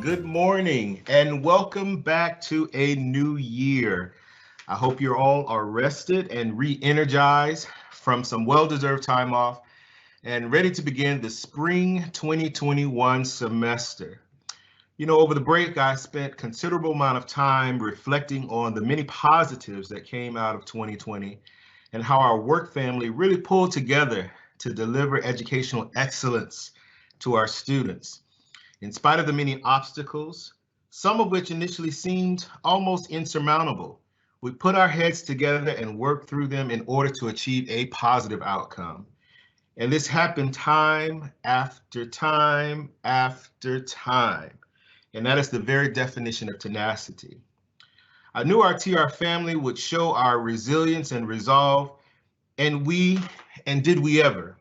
Good morning, and welcome back to a new year. I hope you all are rested and re-energized from some well-deserved time off and ready to begin the spring 2021 semester. Over the break, I spent considerable amount of time reflecting on the many positives that came out of 2020 and how our work family really pulled together to deliver educational excellence to our students. In spite of the many obstacles, some of which initially seemed almost insurmountable, we put our heads together and worked through them in order to achieve a positive outcome. And this happened time after time after time. And that is the very definition of tenacity. I knew our TR family would show our resilience and resolve, and did we ever?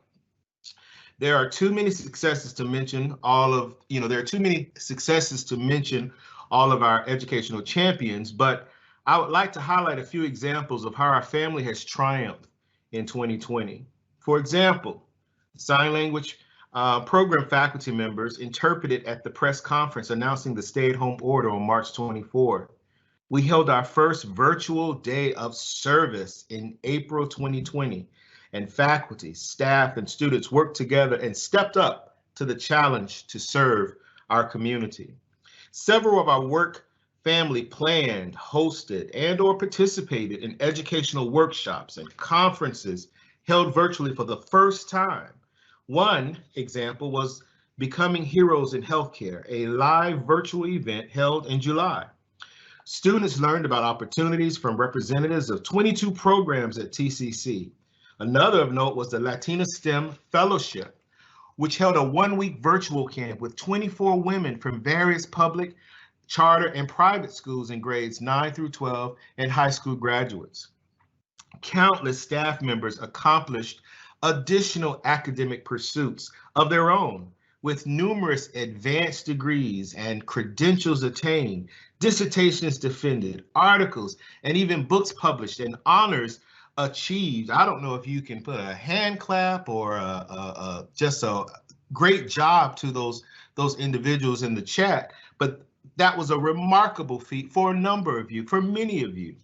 There are too many successes to mention there are too many successes to mention all of our educational champions, but I would like to highlight a few examples of how our family has triumphed in 2020. For example, sign language program faculty members interpreted at the press conference announcing the stay-at-home order on March 24. We held our first virtual day of service in April 2020, and faculty, staff, and students worked together and stepped up to the challenge to serve our community. Several of our work family planned, hosted, and/or participated in educational workshops and conferences held virtually for the first time. One example was Becoming Heroes in Healthcare, a live virtual event held in July. Students learned about opportunities from representatives of 22 programs at TCC. Another of note was the Latina STEM Fellowship, which held a one-week virtual camp with 24 women from various public, charter, and private schools in grades 9 through 12 and high school graduates. Countless staff members accomplished additional academic pursuits of their own, with numerous advanced degrees and credentials attained, dissertations defended, articles, and even books published, and honors achieved. I don't know if you can put a hand clap or just a great job to those individuals in the chat, but that was a remarkable feat for a number of you, for many of you.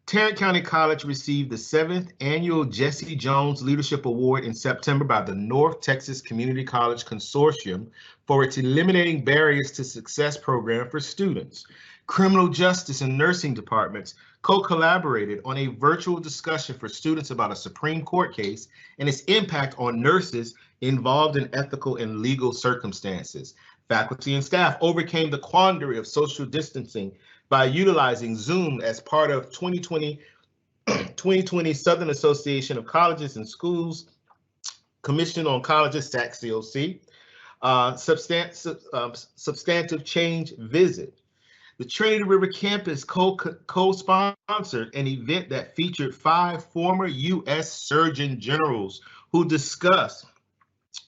Tarrant County College received the 7th annual Jesse Jones Leadership Award in September by the North Texas Community College Consortium for its Eliminating Barriers to Success program for students. Criminal justice and nursing departments co-collaborated on a virtual discussion for students about a Supreme Court case and its impact on nurses involved in ethical and legal circumstances. Faculty and staff overcame the quandary of social distancing by utilizing Zoom as part of 2020 Southern Association of Colleges and Schools Commission on Colleges, SAC-COC, substantive change visit. The Trinity River campus co-sponsored an event that featured 5 former U.S. Surgeon Generals who discussed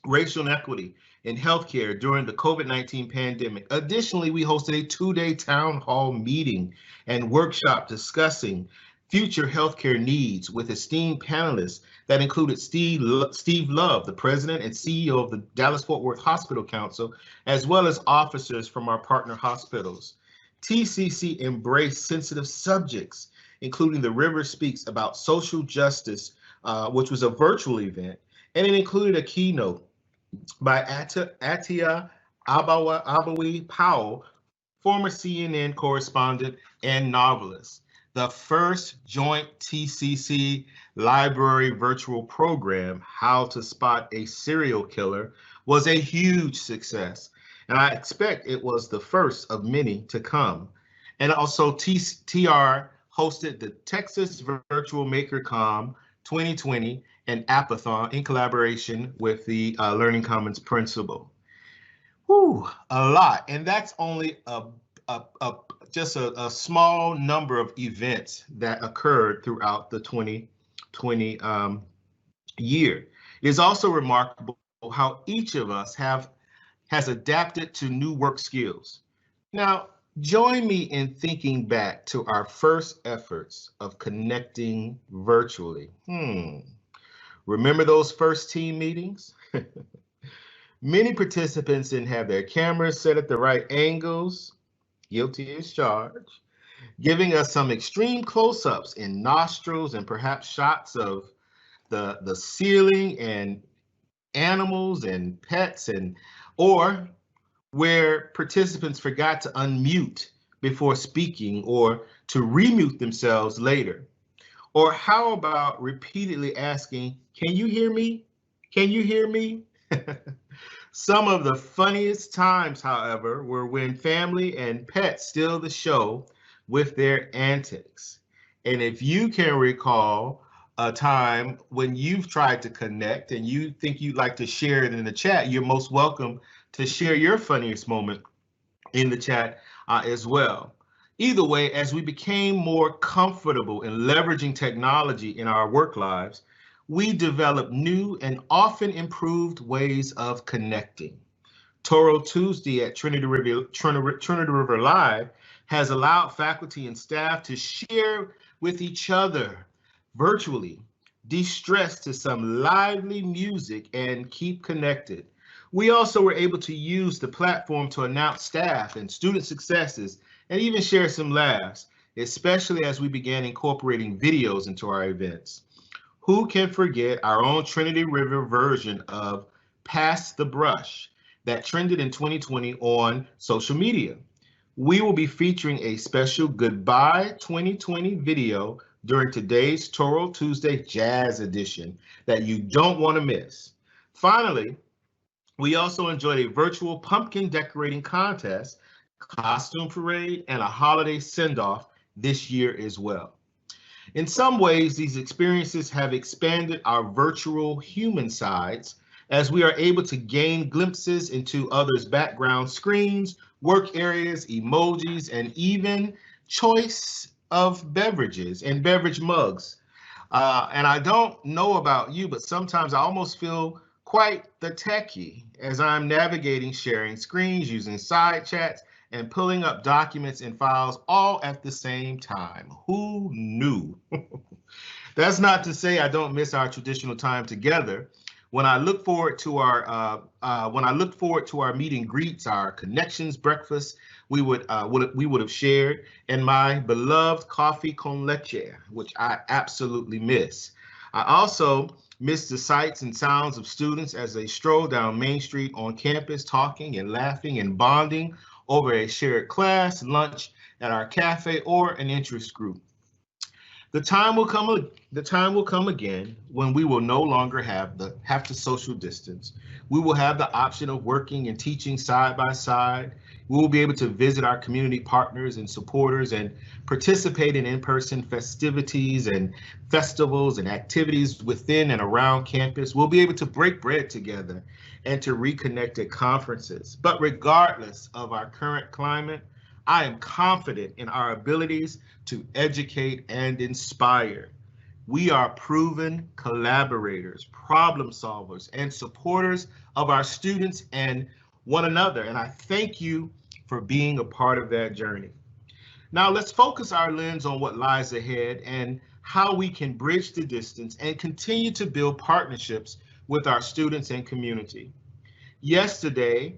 racial inequity in healthcare during the COVID-19 pandemic. Additionally, we hosted a 2-day town hall meeting and workshop discussing future healthcare needs with esteemed panelists that included Steve Love, the president and CEO of the Dallas-Fort Worth Hospital Council, as well as officers from our partner hospitals. TCC embraced sensitive subjects, including The River Speaks about social justice, which was a virtual event, and it included a keynote by Atia Abawi Powell, former CNN correspondent and novelist. The first joint TCC library virtual program, How to Spot a Serial Killer, was a huge success, and I expect it was the first of many to come. And also TR hosted the Texas Virtual MakerCon 2020 and Appathon in collaboration with the Learning Commons principal. Whew, a lot, and that's only just a small number of events that occurred throughout the 2020 year. It is also remarkable how each of us has adapted to new work skills. Now, Join me in thinking back to our first efforts of connecting virtually. Remember those first team meetings? Many participants didn't have their cameras set at the right angles, guilty as charged, giving us some extreme close-ups in nostrils and perhaps shots of the ceiling and animals and pets, and or where participants forgot to unmute before speaking or to remute themselves later. Or how about repeatedly asking, "Can you hear me? Can you hear me?" Some of the funniest times, however, were when family and pets steal the show with their antics. And if you can recall a time when you've tried to connect and you think you'd like to share it in the chat, you're most welcome to share your funniest moment in the chat as well. Either way, as we became more comfortable in leveraging technology in our work lives, we developed new and often improved ways of connecting. Toro Tuesday at Trinity River Live has allowed faculty and staff to share with each other virtually, de-stress to some lively music, and keep connected. We also were able to use the platform to announce staff and student successes and even share some laughs, especially as we began incorporating videos into our events. Who can forget our own Trinity River version of Pass the Brush that trended in 2020 on social media? We will be featuring a special Goodbye 2020 video during today's Toro Tuesday Jazz Edition that you don't want to miss. Finally, we also enjoyed a virtual pumpkin decorating contest, costume parade, and a holiday send-off this year as well. In some ways, these experiences have expanded our virtual human sides as we are able to gain glimpses into others' background screens, work areas, emojis, and even choice of beverages and beverage mugs. And I don't know about you, but sometimes I almost feel quite the techie as I'm navigating sharing screens, using side chats, and pulling up documents and files all at the same time. Who knew? That's not to say I don't miss our traditional time together. When I look forward to our meet and greets, our connections breakfast, we would have shared, and my beloved coffee con leche, which I absolutely miss. I also miss the sights and sounds of students as they stroll down Main Street on campus, talking and laughing and bonding over a shared class, lunch at our cafe, or an interest group. The time will come again when we will no longer have to social distance. We will have the option of working and teaching side by side. We will be able to visit our community partners and supporters and participate in in-person festivities and festivals and activities within and around campus. We'll be able to break bread together and to reconnect at conferences. But regardless of our current climate, I am confident in our abilities to educate and inspire. We are proven collaborators, problem solvers, and supporters of our students and one another. And I thank you for being a part of that journey. Now let's focus our lens on what lies ahead and how we can bridge the distance and continue to build partnerships with our students and community. Yesterday,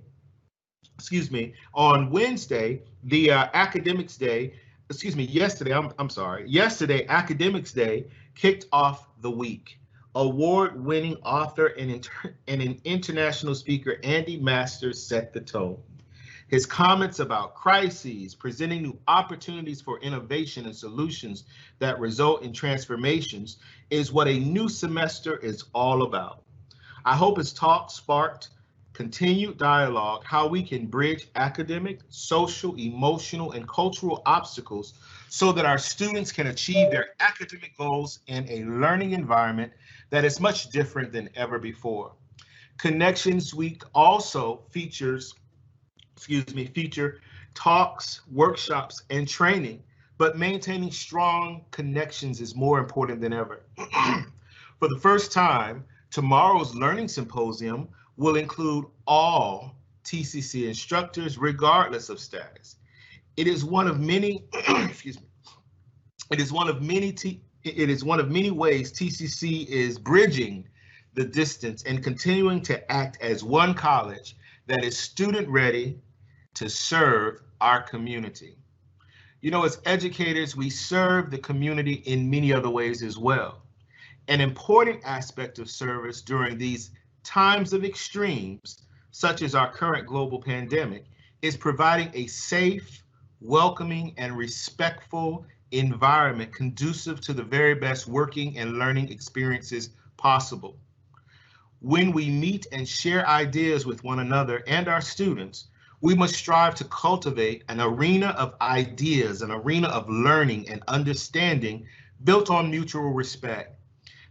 on Wednesday, the Academics Day, yesterday, Academics Day kicked off the week. Award-winning author and an international speaker, Andy Masters, set the tone. His comments about crises, presenting new opportunities for innovation and solutions that result in transformations, is what a new semester is all about. I hope his talk sparked continued dialogue, how we can bridge academic, social, emotional, and cultural obstacles so that our students can achieve their academic goals in a learning environment that is much different than ever before. Connections Week also feature talks, workshops, and training, but maintaining strong connections is more important than ever. For the first time, tomorrow's Learning Symposium will include all TCC instructors, regardless of status. It is one of many, excuse me, it is one of many ways TCC is bridging the distance and continuing to act as one college that is student ready to serve our community. You know, as educators, we serve the community in many other ways as well. An important aspect of service during these times of extremes, such as our current global pandemic, is providing a safe, welcoming, and respectful environment conducive to the very best working and learning experiences possible. When we meet and share ideas with one another and our students, we must strive to cultivate an arena of ideas, an arena of learning and understanding built on mutual respect.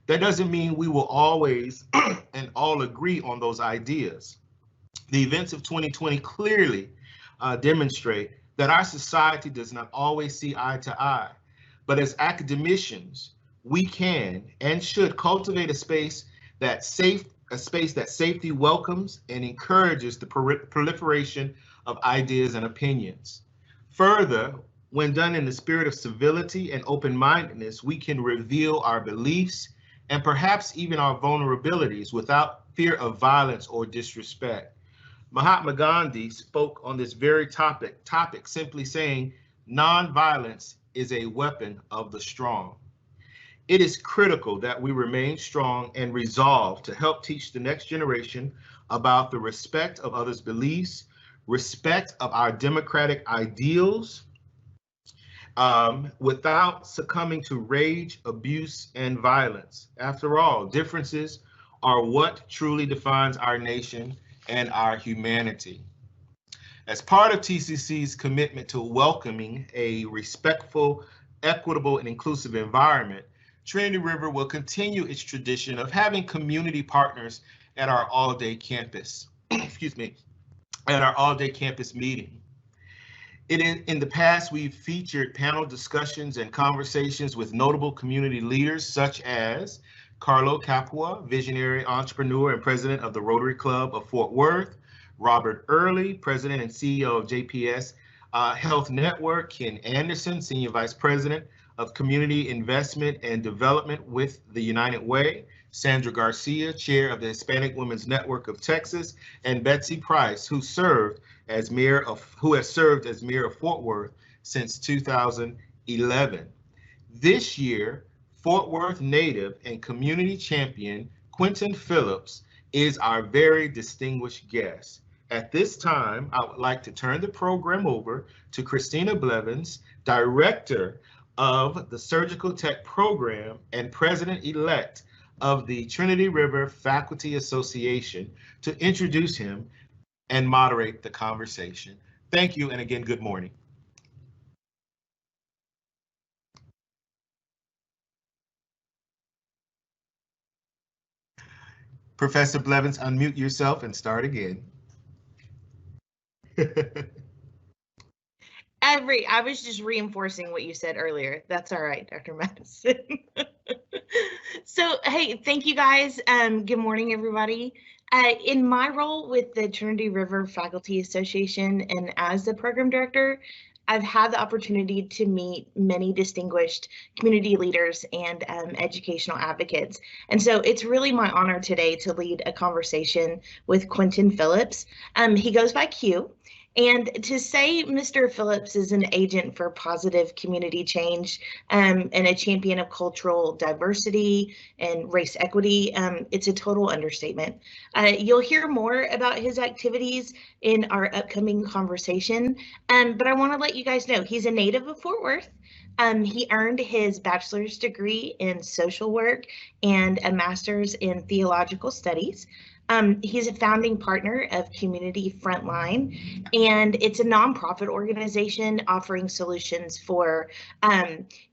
That doesn't mean we will always and all agree on those ideas. The events of 2020 clearly demonstrate that our society does not always see eye to eye, but as academicians, we can and should cultivate a space that safety welcomes and encourages the proliferation of ideas and opinions. Further, when done in the spirit of civility and open-mindedness, we can reveal our beliefs and perhaps even our vulnerabilities without fear of violence or disrespect. Mahatma Gandhi spoke on this very topic simply saying, "Nonviolence is a weapon of the strong." It is critical that we remain strong and resolved to help teach the next generation about the respect of others' beliefs, respect of our democratic ideals, without succumbing to rage, abuse, and violence. After all, differences are what truly defines our nation and our humanity. As part of TCC's commitment to welcoming a respectful, equitable, and inclusive environment, Trinity River will continue its tradition of having community partners at our all-day campus, excuse me, at our all-day campus meeting. In the past, we've featured panel discussions and conversations with notable community leaders such as Carlo Capua, visionary entrepreneur and president of the Rotary Club of Fort Worth, Robert Early, president and CEO of JPS Health Network, Ken Anderson, senior vice president of Community Investment and Development with the United Way, Sandra Garcia, chair of the Hispanic Women's Network of Texas, and Betsy Price, who has served as mayor of Fort Worth since 2011. This year, Fort Worth native and community champion Quentin Phillips is our very distinguished guest. At this time, I would like to turn the program over to Christina Blevins, Director of the Surgical Tech Program and President-elect of the Trinity River Faculty Association, to introduce him and moderate the conversation. Thank you, and again, good morning. Professor Blevins, unmute yourself and start again. I was just reinforcing what you said earlier. That's all right, Dr. Madison. So, hey, thank you guys. Good morning, everybody. In my role with the Trinity River Faculty Association and as the program director, I've had the opportunity to meet many distinguished community leaders and educational advocates. And so it's really my honor today to lead a conversation with Quentin Phillips. He goes by Q. And to say Mr. Phillips is an agent for positive community change and a champion of cultural diversity and race equity, it's a total understatement. You'll hear more about his activities in our upcoming conversation, but I want to let you guys know he's a native of Fort Worth. He earned his bachelor's degree in social work and a master's in theological studies. He's a founding partner of Community Frontline, and it's a nonprofit organization offering solutions for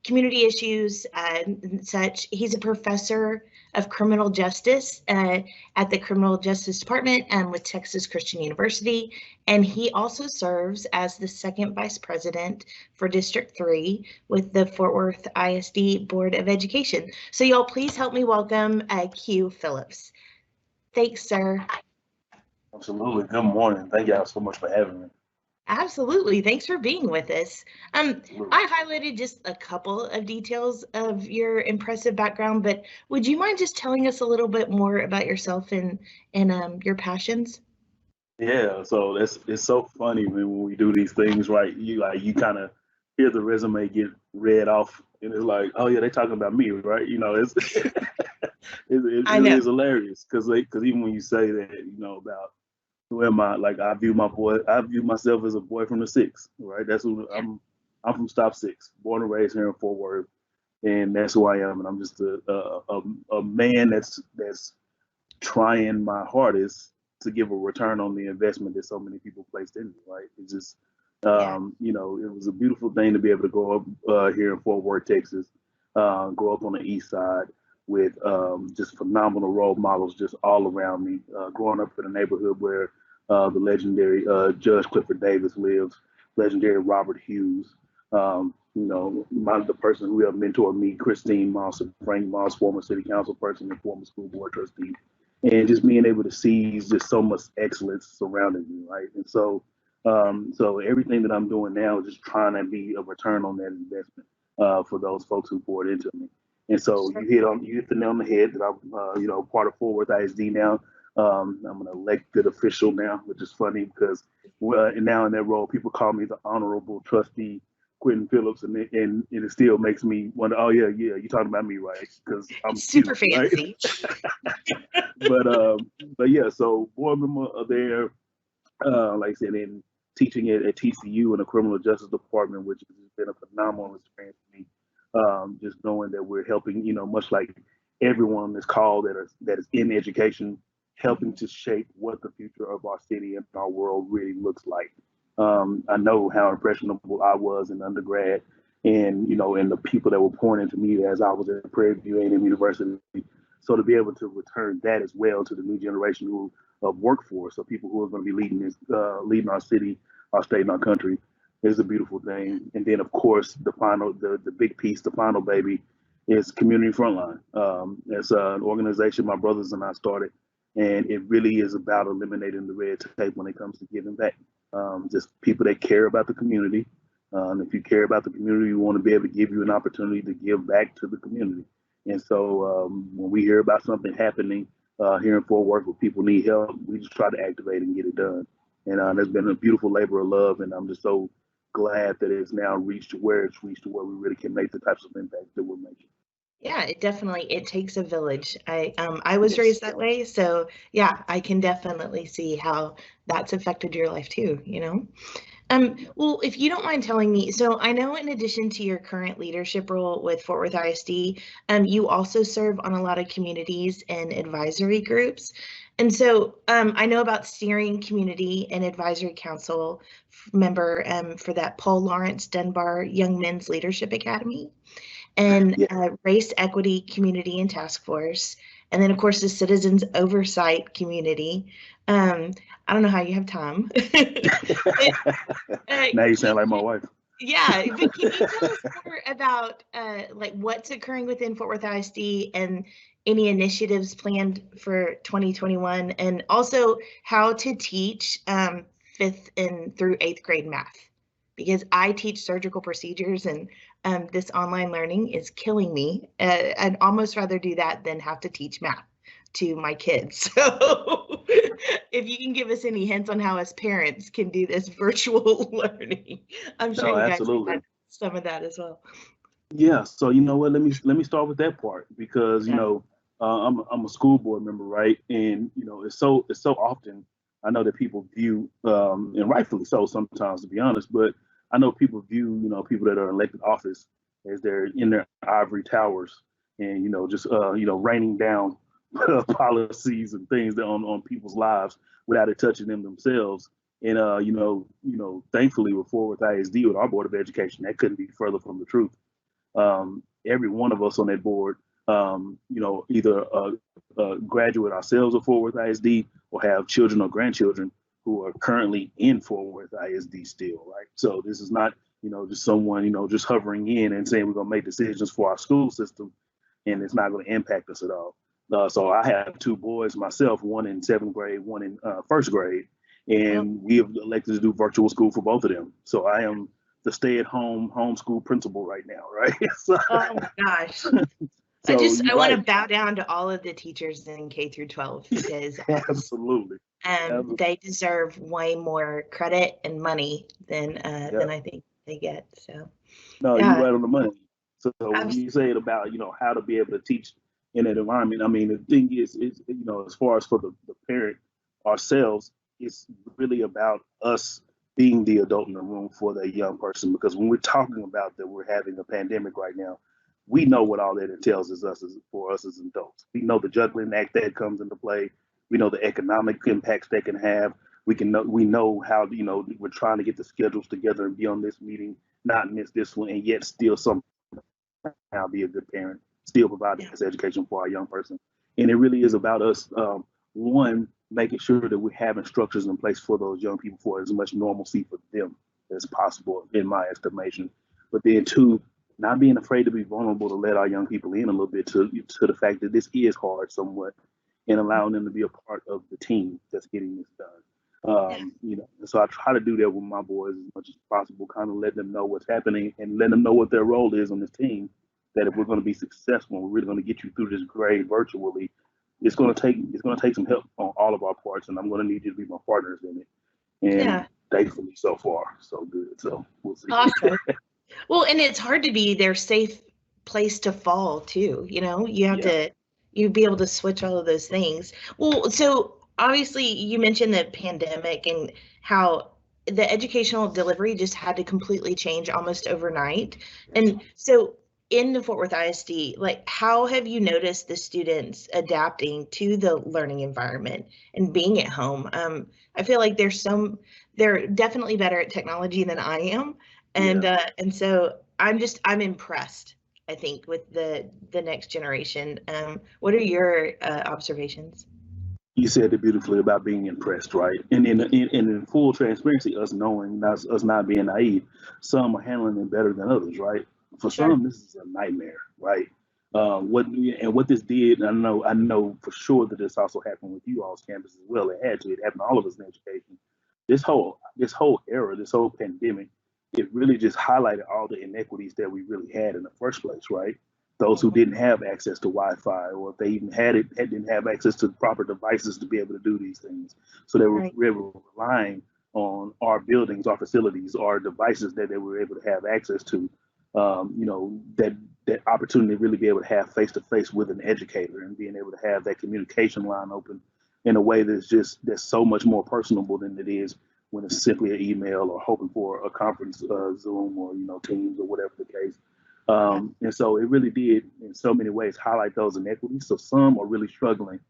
community issues and such. He's a professor of criminal justice at the Criminal Justice Department with Texas Christian University, and he also serves as the second vice president for District 3 with the Fort Worth ISD Board of Education. So y'all please help me welcome Q Phillips. Thanks, sir. Absolutely. Good morning. Thank y'all so much for having me. Absolutely. Thanks for being with us. I highlighted just a couple of details of your impressive background, but would you mind just telling us a little bit more about yourself and your passions? Yeah, so it's so funny when we do these things, right? You kind of hear the resume get read off, and it's like, oh yeah, they talking about me, right? It's I it know. is hilarious because even when you say that, about who am I? Like I view myself as a boy from the six, right? That's who Yeah. I'm from Stop Six, born and raised here in Fort Worth, and that's who I am. And I'm just a man that's trying my hardest to give a return on the investment that so many people placed in me, right? It's just, Yeah. it was a beautiful thing to be able to grow up here in Fort Worth, Texas, grow up on the east side with just phenomenal role models just all around me. Growing up in a neighborhood where the legendary Judge Clifford Davis lives, legendary Robert Hughes, the person who helped mentor me, Christine Moss and Frank Moss, former city council person and former school board trustee, and just being able to see just so much excellence surrounding me, right? And so everything that I'm doing now is just trying to be a return on that investment for those folks who poured into me. And so you hit the nail on the head that I'm part of Fort Worth ISD now. I'm an elected official now, which is funny because now in that role, people call me the honorable trustee Quentin Phillips, and it still makes me wonder. Oh yeah, you're talking about me, right? Because I'm Super cute, right? fancy. but yeah, so board member there, like I said, in teaching at TCU in the criminal justice department, which has been a phenomenal experience for me. Just knowing that we're helping, much like everyone on this call that is in education, helping to shape what the future of our city and our world really looks like. I know how impressionable I was in undergrad, and the people that were pouring into me as I was at Prairie View A&M University. So to be able to return that as well to the new generation of workforce, so people who are going to be leading our city, our state, and our country, is a beautiful thing. And then, of course, the big piece, the final baby, is Community Frontline. It's an organization my brothers and I started, and it really is about eliminating the red tape when it comes to giving back. Just people that care about the community. If you care about the community, you want to be able to give you an opportunity to give back to the community. And so when we hear about something happening here in Fort Worth where people need help, we just try to activate and get it done. And there's been a beautiful labor of love, and I'm just so glad that it's now reached to where we really can make the types of impact that we're making. Yeah, it takes a village. I was Yes. raised that way, so yeah, I can definitely see how that's affected your life too, Well, if you don't mind telling me, so I know in addition to your current leadership role with Fort Worth ISD, you also serve on a lot of communities and advisory groups. And so I know about steering community and advisory council member for that Paul Lawrence Dunbar Young Men's Leadership Academy and Race Equity Community and Task Force. And then, of course, the Citizens Oversight Community. I don't know how you have time. Now you sound like my wife. Yeah, but can you tell us more about like what's occurring within Fort Worth ISD and any initiatives planned for 2021, and also how to teach 5th and through 8th grade math? Because I teach surgical procedures and this online learning is killing me. I'd almost rather do that than have to teach math to my kids. So if you can give us any hints on how us parents can do this virtual learning, I'm sure you guys absolutely. have some of that as well. Yeah, so you know what? Let me start with that part because I'm a school board member, right? And it's so often I know that people view and rightfully so sometimes, to be honest, but I know people view people that are in elected office as they're in their ivory towers and just raining down policies and things that on people's lives without it touching them themselves. And thankfully with Fort Worth ISD with our Board of Education, that couldn't be further from the truth. Every one of us on that board, either graduate ourselves of Fort Worth ISD or have children or grandchildren who are currently in Fort Worth ISD still, right? So this is not, just someone, just hovering in and saying we're gonna make decisions for our school system and it's not gonna impact us at all. So I have two boys myself, one in 7th grade, one in 1st grade. and we have elected to do virtual school for both of them. So I am the stay-at-home homeschool principal right now, right? So, Oh my gosh. so I want to right. bow down to all of the teachers in K through 12 because Absolutely. they deserve way more credit and money than I think they get. So no, yeah, you're right on the money. So when abs- you say it about, how to be able to teach in that environment, I mean, the thing is, as far as for the parent ourselves, it's really about us being the adult in the room for that young person. Because when we're talking about that we're having a pandemic right now, we know what all that entails for us as adults. We know the juggling act that comes into play. We know the economic impacts they can have. We know how, we're trying to get the schedules together and be on this meeting, not miss this one, and yet still somehow be a good parent, still provide this education for our young person. And it really is about us, one, making sure that we're having structures in place for those young people for as much normalcy for them as possible, in my estimation. But then two, not being afraid to be vulnerable to let our young people in a little bit to the fact that this is hard somewhat, and allowing them to be a part of the team that's getting this done. And so I try to do that with my boys as much as possible, kind of let them know what's happening and let them know what their role is on this team. That if we're going to be successful, we're really going to get you through this grade virtually. It's going to take some help on all of our parts, and I'm going to need you to be my partners in it. And thankfully, so far, so good. So we'll see. Awesome. Well, and it's hard to be their safe place to fall too. You have to be able to switch all of those things. Well, so obviously you mentioned the pandemic and how the educational delivery just had to completely change almost overnight. And so in the Fort Worth ISD, like, how have you noticed the students adapting to the learning environment and being at home? I feel like they're definitely better at technology than I am. And so I'm impressed, I think, with the next generation. What are your observations? You said it beautifully about being impressed, right? And in full transparency, us knowing, us not being naive, some are handling it better than others, right? For some, this is a nightmare, right? What this did, I know for sure that this also happened with you all's campus as well. It happened to all of us in education. This whole era, this whole pandemic, it really just highlighted all the inequities that we really had in the first place, right? Those who didn't have access to Wi-Fi, or if they even had it, didn't have access to proper devices to be able to do these things. So they were relying on our buildings, our facilities, our devices that they were able to have access to. That opportunity to really be able to have face-to-face with an educator and being able to have that communication line open in a way that's so much more personable than it is when it's simply an email or hoping for a conference, Zoom or Teams or whatever the case. And so it really did, in so many ways, highlight those inequities. So some are really struggling,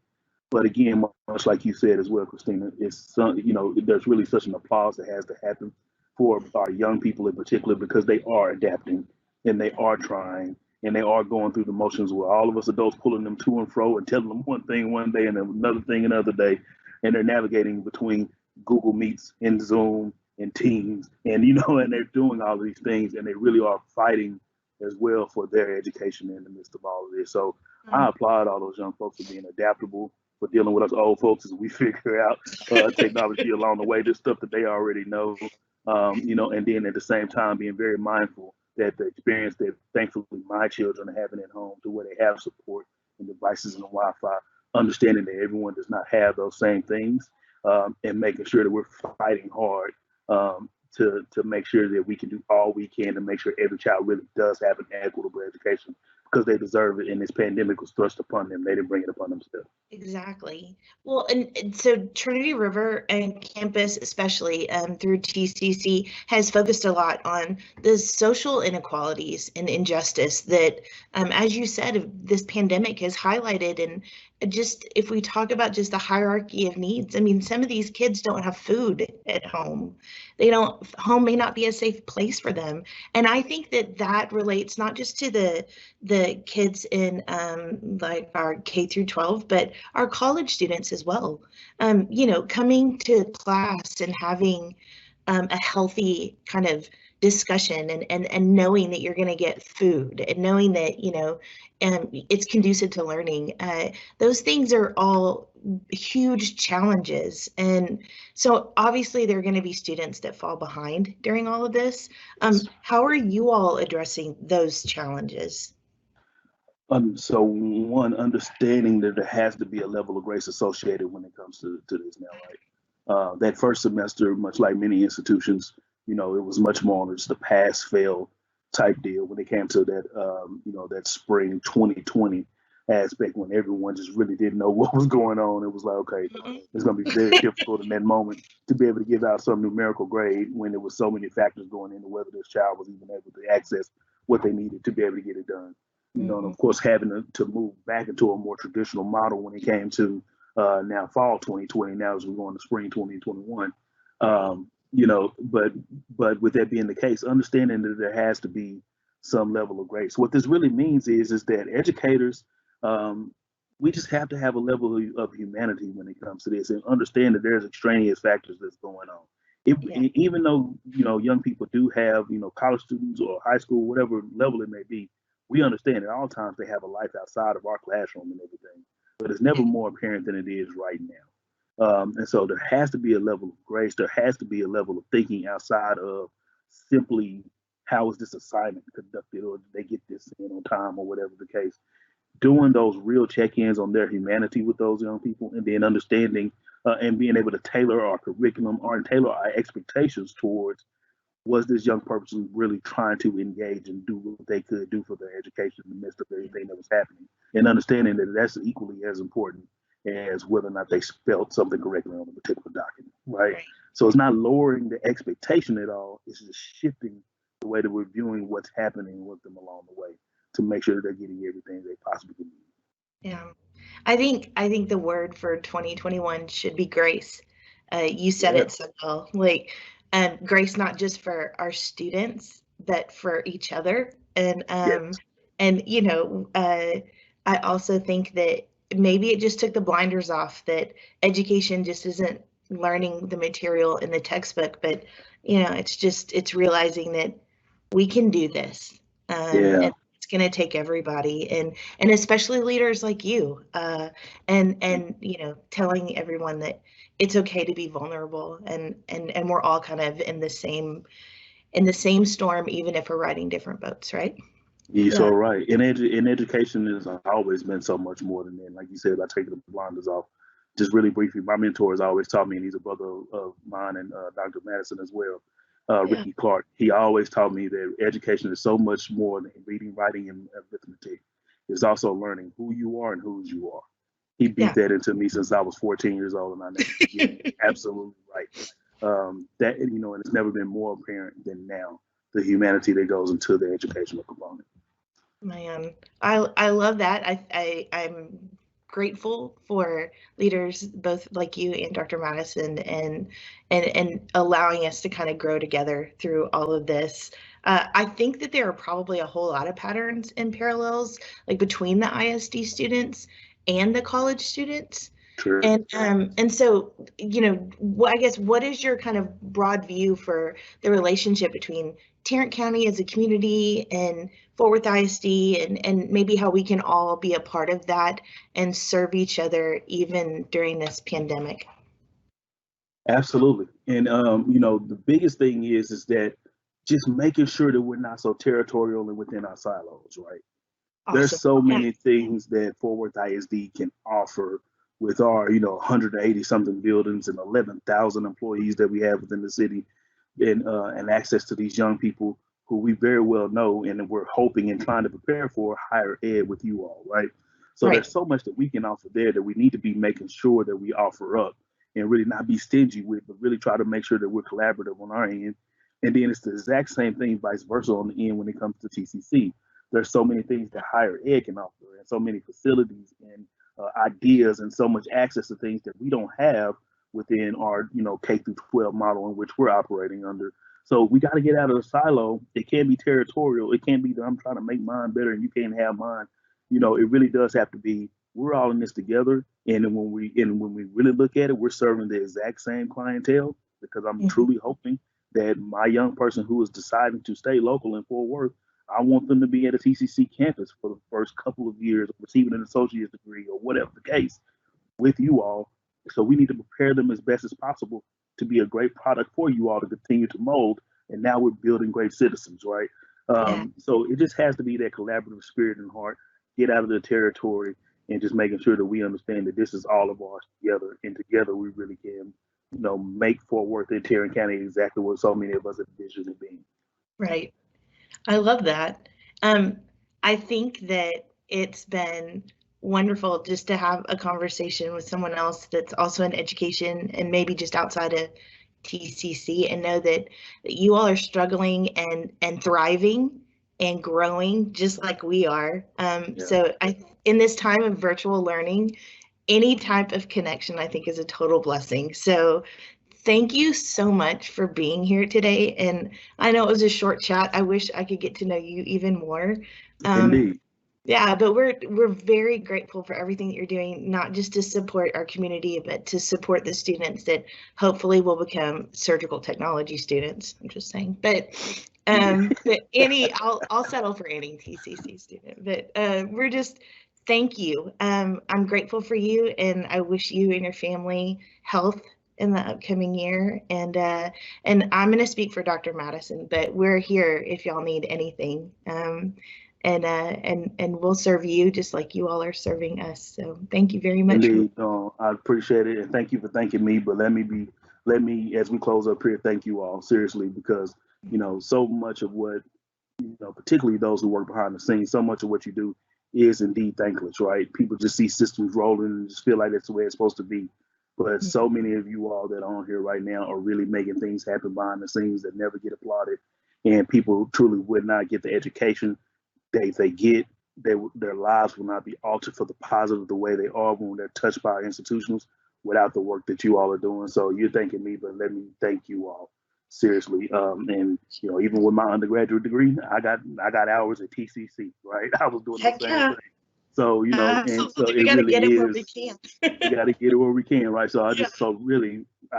but again, much like you said as well, Christina, there's really such an applause that has to happen for our young people in particular, because they are adapting and they are trying and they are going through the motions with all of us adults pulling them to and fro and telling them one thing one day and another thing another day, and they're navigating between Google Meets and Zoom and Teams, and and they're doing all of these things, and they really are fighting as well for their education in the midst of all of this. So I applaud all those young folks for being adaptable, for dealing with us old folks as we figure out technology along the way, this stuff that they already know, and then at the same time being very mindful that the experience that thankfully my children are having at home, to where they have support and devices and Wi-Fi, understanding that everyone does not have those same things, and making sure that we're fighting hard to make sure that we can do all we can to make sure every child really does have an equitable education, because they deserve it, and this pandemic was thrust upon them. They didn't bring it upon themselves. Exactly. Well, and so Trinity River and campus, especially through TCC, has focused a lot on the social inequalities and injustice that, as you said, this pandemic has highlighted. And just if we talk about just the hierarchy of needs, I mean, some of these kids don't have food at home. Home may not be a safe place for them. And I think that relates not just to the kids in like our K through 12, but our college students as well. Coming to class and having a healthy kind of discussion and knowing that you're going to get food and knowing that, it's conducive to learning. Those things are all huge challenges. And so obviously there are going to be students that fall behind during all of this. How are you all addressing those challenges? So one, understanding that there has to be a level of grace associated when it comes to this now, right? That first semester, much like many institutions, it was much more on just the pass fail type deal when it came to that, that spring 2020 aspect when everyone just really didn't know what was going on. It was like, okay, it's going to be very difficult in that moment to be able to give out some numerical grade when there was so many factors going into whether this child was even able to access what they needed to be able to get it done. And of course, having to move back into a more traditional model when it came to now fall 2020, now as we go into spring 2021. But with that being the case, understanding that there has to be some level of grace. What this really means is that educators, we just have to have a level of humanity when it comes to this and understand that there's extraneous factors that's going on. Even though, young people do have, college students or high school, whatever level it may be, we understand at all times they have a life outside of our classroom and everything, but it's never more apparent than it is right now. And so there has to be a level of grace. There has to be a level of thinking outside of simply how is this assignment conducted or did they get this in on time or whatever the case. Doing those real check-ins on their humanity with those young people and then understanding and being able to tailor our curriculum or tailor our expectations towards was this young person really trying to engage and do what they could do for their education in the midst of everything that was happening, and understanding that that's equally as important as whether or not they spelled something correctly on a particular document, right? So it's not lowering the expectation at all, it's just shifting the way that we're viewing what's happening with them along the way to make sure that they're getting everything they possibly can need. Yeah, I think the word for 2021 should be grace. You said it so well, grace not just for our students, but for each other. And I also think that maybe it just took the blinders off, that education just isn't learning the material in the textbook, but it's realizing that we can do this. And it's going to take everybody, and especially leaders like you, and telling everyone that it's okay to be vulnerable, and we're all kind of in the same storm, even if we're riding different boats, right? You're so right. In education has always been so much more than that. Like you said, about taking the blinders off. Just really briefly, my mentor has always taught me, and he's a brother of mine and Dr. Madison as well, Ricky Clark. He always taught me that education is so much more than reading, writing, and arithmetic. It's also learning who you are and whose you are. He beat that into me since I was 14 years old, and I never forget it. Absolutely right. And it's never been more apparent than now, the humanity that goes into the educational component. Man, I love that. I'm grateful for leaders both like you and Dr. Madison, and allowing us to kind of grow together through all of this. I think that there are probably a whole lot of patterns and parallels, like between the ISD students and the college students. Sure. And so, I guess, what is your kind of broad view for the relationship between Tarrant County as a community and Fort Worth ISD, and maybe how we can all be a part of that and serve each other even during this pandemic? Absolutely. And, the biggest thing is that just making sure that we're not so territorial and within our silos, right? Awesome. There's so many things that Fort Worth ISD can offer with our, 180 something buildings and 11,000 employees that we have within the city, and access to these young people who we very well know and we're hoping and trying to prepare for higher ed with you all, right? So there's so much that we can offer there that we need to be making sure that we offer up and really not be stingy with, but really try to make sure that we're collaborative on our end. And then it's the exact same thing vice versa on the end when it comes to TCC. There's so many things that higher ed can offer, and so many facilities and ideas and so much access to things that we don't have within our, K through 12 model in which we're operating under. So we got to get out of the silo. It can't be territorial. It can't be that I'm trying to make mine better and you can't have mine. It really does have to be, we're all in this together. And then when we really look at it, we're serving the exact same clientele, because I'm truly hoping that my young person who is deciding to stay local in Fort Worth, I want them to be at a TCC campus for the first couple of years, receiving an associate's degree or whatever the case with you all. So we need to prepare them as best as possible to be a great product for you all to continue to mold. And now we're building great citizens, right? Yeah. So it just has to be that collaborative spirit and heart, get out of the territory and just making sure that we understand that this is all of ours together. And together we really can, make Fort Worth and Tarrant County exactly what so many of us envision it being. Right. I love that. I think that it's been wonderful just to have a conversation with someone else that's also in education and maybe just outside of TCC, and know that you all are struggling and thriving and growing just like we are. So in this time of virtual learning, any type of connection, I think, is a total blessing. So thank you so much for being here today. And I know it was a short chat. I wish I could get to know you even more. Indeed. Yeah, but we're very grateful for everything that you're doing, not just to support our community, but to support the students that hopefully will become surgical technology students. I'm just saying, but I'll settle for any TCC student. But we're just thank you. I'm grateful for you, and I wish you and your family health in the upcoming year. And I'm going to speak for Dr. Madison, but we're here if y'all need anything. And we'll serve you just like you all are serving us. So thank you very much. Indeed, I appreciate it, and thank you for thanking me. But let me, as we close up here, thank you all seriously, because so much of what particularly those who work behind the scenes, so much of what you do is indeed thankless, right? People just see systems rolling and just feel like that's the way it's supposed to be. But so many of you all that are on here right now are really making things happen behind the scenes that never get applauded, and people truly would not get the education they get. Their lives will not be altered for the positive the way they are when they're touched by our institutions without the work that you all are doing. So you're thanking me, but let me thank you all seriously. And even with my undergraduate degree, I got hours at TCC, right? I was doing the same thing. So and so it really is. We got to get it where we can, right? So I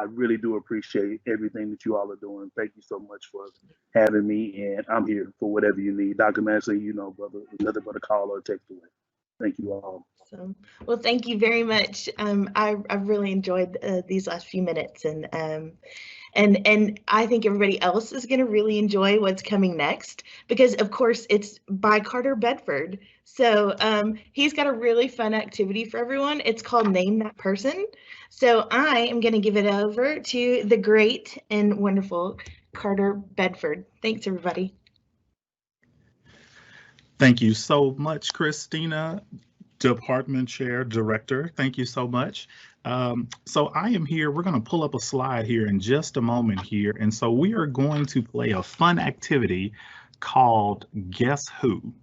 really do appreciate everything that you all are doing. Thank you so much for having me, and I'm here for whatever you need. Dr. Madison, brother, nothing but a call or a text away. Thank you all. So, well, thank you very much. I've really enjoyed these last few minutes, and I think everybody else is going to really enjoy what's coming next, because of course it's by Carter Bedford. So he's got a really fun activity for everyone. It's called Name That Person. So I am going to give it over to the great and wonderful Carter Bedford. Thanks, everybody. Thank you so much, Christina, Department Chair, Director. Thank you so much. So I am here. We're going to pull up a slide here in just a moment here. And so we are going to play a fun activity called Guess Who?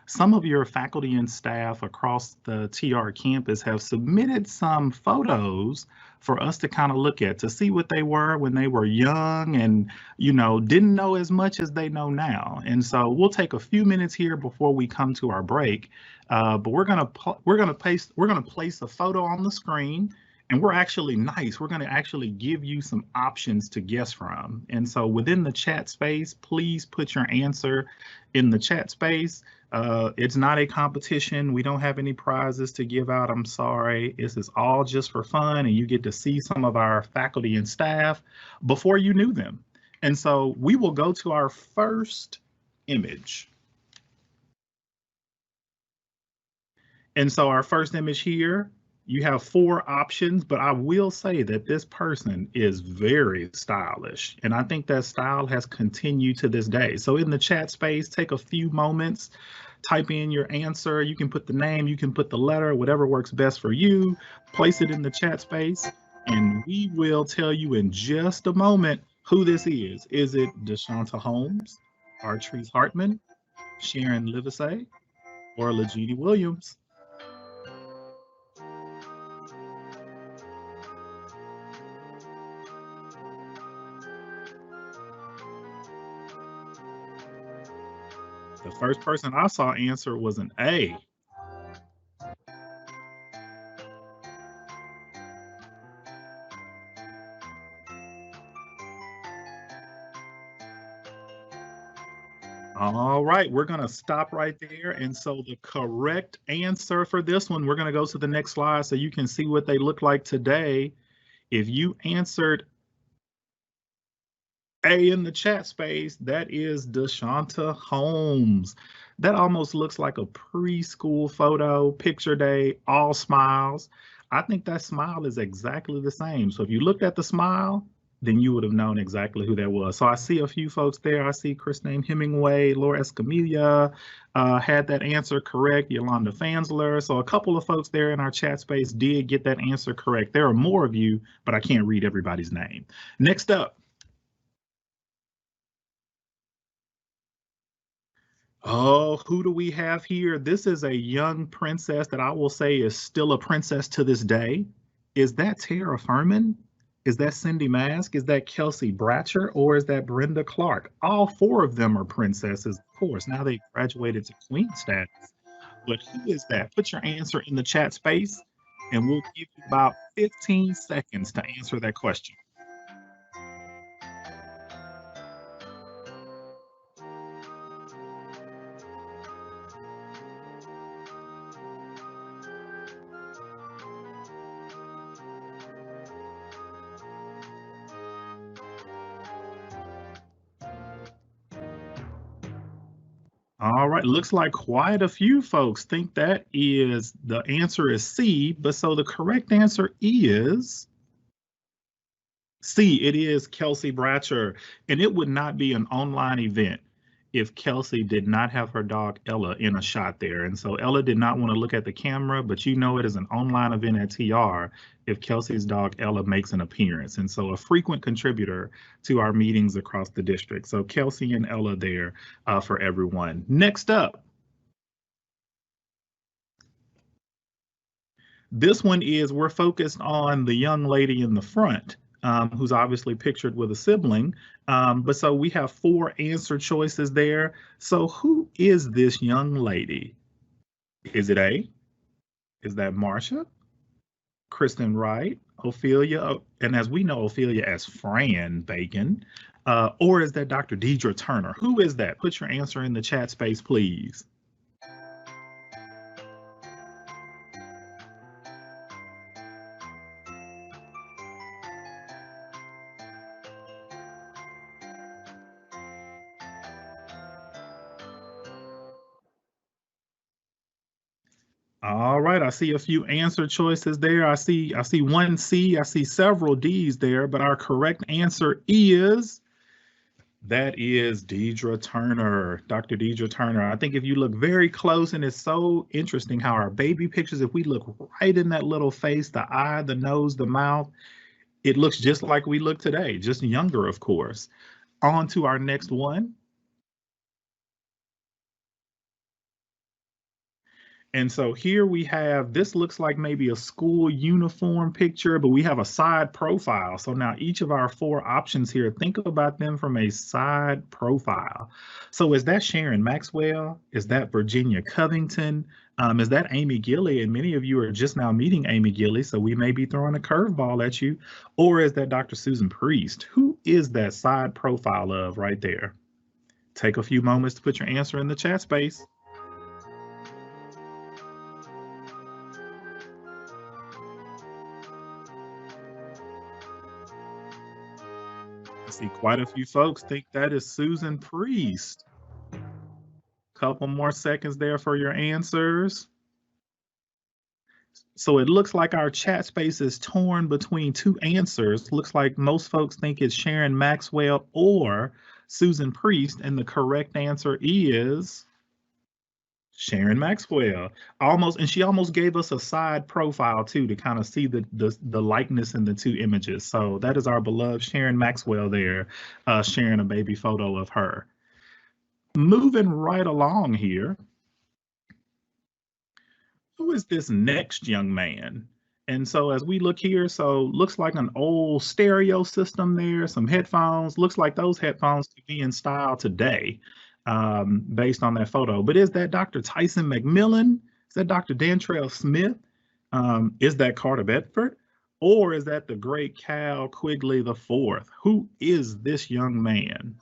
Some of your faculty and staff across the TR campus have submitted some photos for us to kind of look at, to see what they were when they were young and, didn't know as much as they know now. And so we'll take a few minutes here before we come to our break. But we're gonna place a photo on the screen, and we're actually nice. We're gonna actually give you some options to guess from. And so within the chat space, please put your answer in the chat space. It's not a competition. We don't have any prizes to give out. I'm sorry. This is all just for fun, and you get to see some of our faculty and staff before you knew them. And so we will go to our first image. And so our first image here, you have 4 options, but I will say that this person is very stylish. And I think that style has continued to this day. So in the chat space, take a few moments, type in your answer. You can put the name, you can put the letter, whatever works best for you. Place it in the chat space, and we will tell you in just a moment who this is. Is it Deshonta Holmes, Artrice Hartman, Sharon Livesay, or Legini Williams? The first person I saw answer was an A. All right, we're going to stop right there. And so the correct answer for this one, we're going to go to the next slide so you can see what they look like today. If you answered A in the chat space, that is Deshonta Holmes. That almost looks like a preschool photo, picture day, all smiles. I think that smile is exactly the same. So if you looked at the smile, then you would have known exactly who that was. So I see a few folks there. I see Christine Hemingway, Laura Escamilla had that answer correct, Yolanda Fansler. So a couple of folks there in our chat space did get that answer correct. There are more of you, but I can't read everybody's name. Next up. Oh, who do we have here? This is a young princess that I will say is still a princess to this day. Is that Tara Furman? Is that Cindy Mask? Is that Kelsey Bratcher? Or is that Brenda Clark? All four of them are princesses, of course. Now they graduated to queen status. But who is that? Put your answer in the chat space, and we'll give you about 15 seconds to answer that question. All right, looks like quite a few folks think that is the answer is C, but so the correct answer is C. It is Kelsey Bratcher, and it would not be an online event if Kelsey did not have her dog Ella in a shot there. And so Ella did not want to look at the camera, but you know it is an online event at TR if Kelsey's dog Ella makes an appearance. And so a frequent contributor to our meetings across the district. So Kelsey and Ella there for everyone. Next up. This one is, we're focused on the young lady in the front. Who's obviously pictured with a sibling. But so we have 4 answer choices there. So who is this young lady? Is it A? Is that Marsha? Kristen Wright? Ophelia? And as we know, Ophelia as Fran Bacon. Or is that Dr. Deidre Turner? Who is that? Put your answer in the chat space, please. All right, I see a few answer choices there. I see one C, I see several D's there, but our correct answer is, that is Deidre Turner, Dr. Deidre Turner. I think if you look very close, and it's so interesting how our baby pictures, if we look right in that little face, the eye, the nose, the mouth, it looks just like we look today, just younger, of course. On to our next one. And so here we have, this looks like maybe a school uniform picture, but we have a side profile. So now each of our 4 options here, think about them from a side profile. So is that Sharon Maxwell? Is that Virginia Covington? Is that Amy Gilley? And many of you are just now meeting Amy Gilley, so we may be throwing a curveball at you. Or is that Dr. Susan Priest? Who is that side profile of right there? Take a few moments to put your answer in the chat space. I see quite a few folks think that is Susan Priest. Couple more seconds there for your answers. So it looks like our chat space is torn between 2 answers. Looks like most folks think it's Sharon Maxwell or Susan Priest, and the correct answer is Sharon Maxwell. And she almost gave us a side profile too, to kind of see the likeness in the 2 images. So that is our beloved Sharon Maxwell there, sharing a baby photo of her. Moving right along here. Who is this next young man? And so as we look here, so looks like an old stereo system there, some headphones. Looks like those headphones could be in style today. Based on that photo. But is that Dr. Tyson McMillan? Is that Dr. Dantrell Smith? Is that Carter Bedford? Or is that the great Cal Quigley IV? Who is this young man?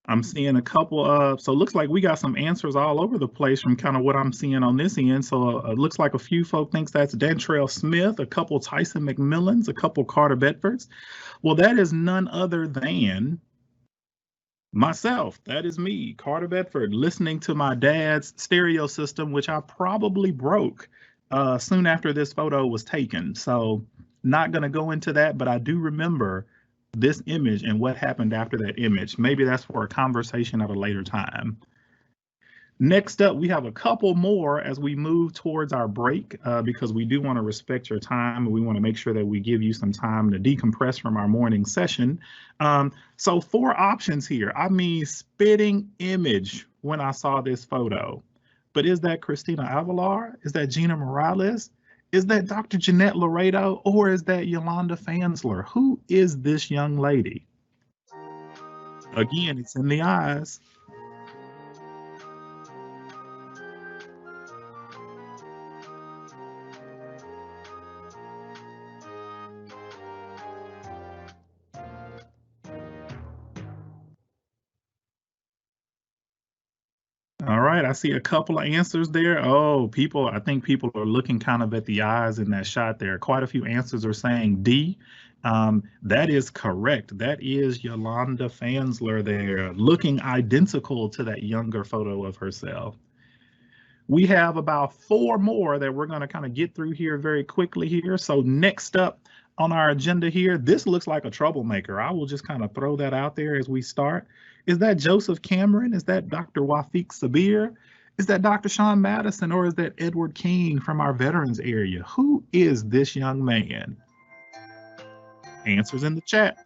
I'm seeing a couple of, so it looks like we got some answers all over the place from kind of what I'm seeing on this end. So it looks like a few folk thinks that's Dantrell Smith, a couple Tyson McMillans, a couple Carter Bedfords. Well, that is none other than myself. That is me, Carter Bedford, listening to my dad's stereo system, which I probably broke soon after this photo was taken. So not going to go into that, but I do remember this image and what happened after that image. Maybe that's for a conversation at a later time. Next up, we have a couple more as we move towards our break because we do want to respect your time and we want to make sure that we give you some time to decompress from our morning session. So 4 options here. I mean, spitting image when I saw this photo. But is that Christina Avalar? Is that Gina Morales? Is that Dr. Jeanette Laredo? Or is that Yolanda Fansler? Who is this young lady? Again, it's in the eyes. All right, I see a couple of answers there. Oh, I think people are looking kind of at the eyes in that shot there. Quite a few answers are saying D. That is correct. That is Yolanda Fansler there, looking identical to that younger photo of herself. We have about 4 more that we're going to kind of get through here very quickly here. So next up on our agenda here, this looks like a troublemaker. I will just kind of throw that out there as we start. Is that Joseph Cameron? Is that Dr. Wafiq Sabir? Is that Dr. Sean Madison? Or is that Edward King from our veterans area? Who is this young man? Answers in the chat.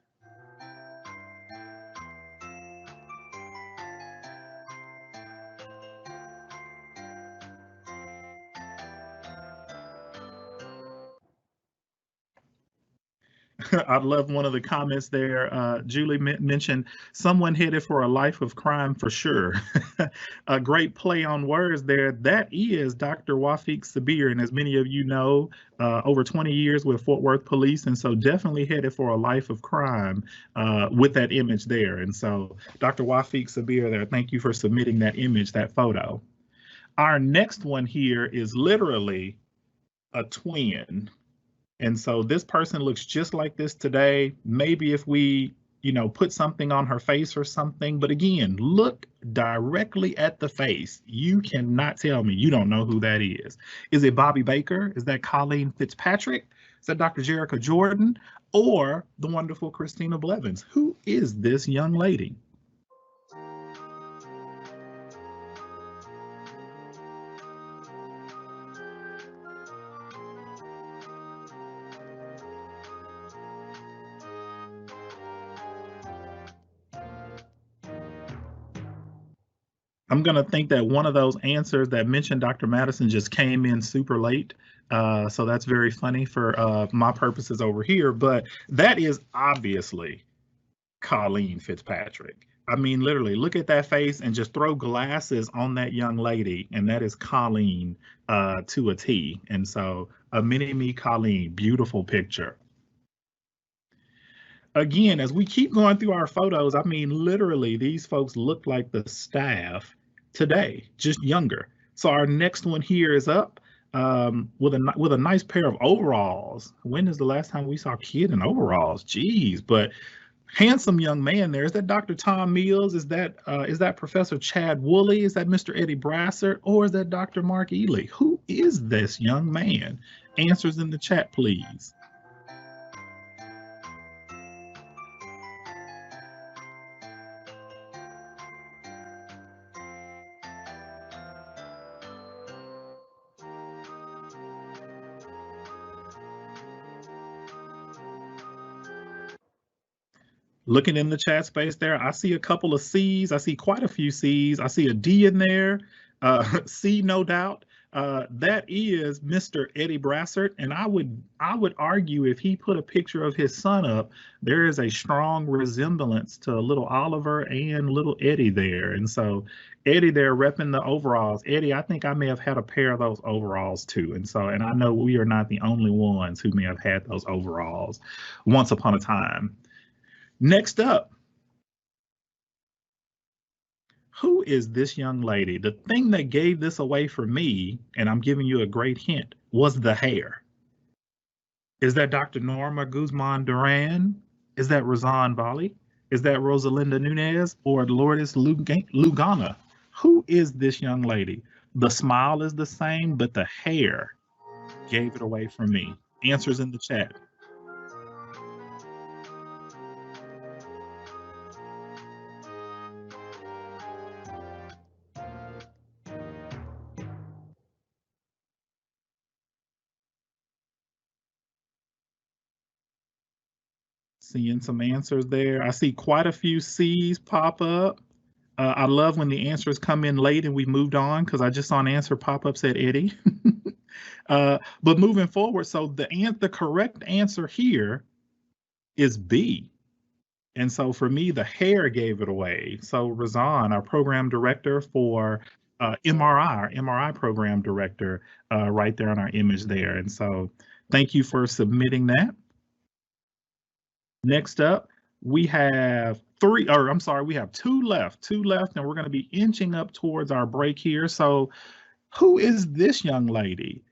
I love one of the comments there. Julie mentioned someone headed for a life of crime for sure. A great play on words there. That is Dr. Wafiq Sabir, and as many of you know, over 20 years with Fort Worth Police, and so definitely headed for a life of crime with that image there. And so Dr. Wafiq Sabir there, thank you for submitting that image, that photo. Our next one here is literally a twin. And so this person looks just like this today. Maybe if we, put something on her face or something, but again, look directly at the face. You cannot tell me you don't know who that is. Is it Bobby Baker? Is that Colleen Fitzpatrick? Is that Dr. Jerica Jordan? Or the wonderful Christina Blevins? Who is this young lady? I'm going to think that one of those answers that mentioned Dr. Madison just came in super late. So that's very funny for my purposes over here. But that is obviously Colleen Fitzpatrick. I mean, literally, look at that face and just throw glasses on that young lady. And that is Colleen to a T. And so a mini-me Colleen, beautiful picture. Again, as we keep going through our photos, I mean, literally, these folks look like the staff today, just younger. So our next one here is up with a nice pair of overalls. When is the last time we saw a kid in overalls? Geez, but handsome young man there. Is that Dr. Tom Mills? Is that Professor Chad Woolley? Is that Mr. Eddie Brassard? Or is that Dr. Mark Ely? Who is this young man? Answers in the chat, please. Looking in the chat space there, I see a couple of C's. I see quite a few C's. I see a D in there. C, no doubt. That is Mr. Eddie Brassard, and I would argue if he put a picture of his son up, there is a strong resemblance to little Oliver and little Eddie there. And so Eddie there repping the overalls. Eddie, I think I may have had a pair of those overalls too. And I know we are not the only ones who may have had those overalls once upon a time. Next up, Who is this young lady? The thing that gave this away for me, and I'm giving you a great hint, was the hair. Is that Dr. Norma Guzman Duran? Is that Razan Bali? Is that Rosalinda Nunez or Lourdes Lugana? Who is this young lady? The smile is the same, but the hair gave it away for me. Answers in the chat. Seeing some answers there. I see quite a few C's pop up. I love when the answers come in late and we moved on because I just saw an answer pop up said Eddie. But moving forward, so the correct answer here is B. And so for me, the hair gave it away. So Razan, our program director for MRI, our MRI program director, right there on our image there. And so thank you for submitting that. Next up, we have we have two left, and we're going to be inching up towards our break here. So who is this young lady?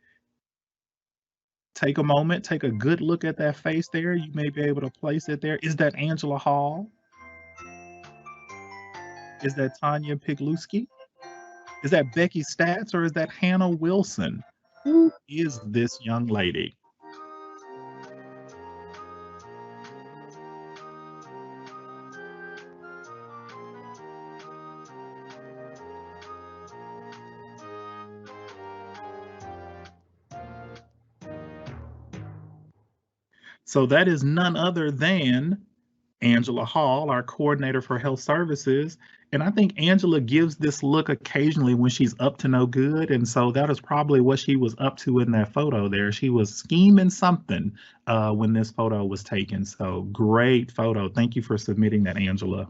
Take a moment, take a good look at that face there. You may be able to place it there. Is that Angela Hall? Is that Tanya Pigluski? Is that Becky Stats or is that Hannah Wilson? Who is this young lady? So that is none other than Angela Hall, our coordinator for health services. And I think Angela gives this look occasionally when she's up to no good. And so that is probably what she was up to in that photo there. She was scheming something when this photo was taken. So great photo. Thank you for submitting that, Angela.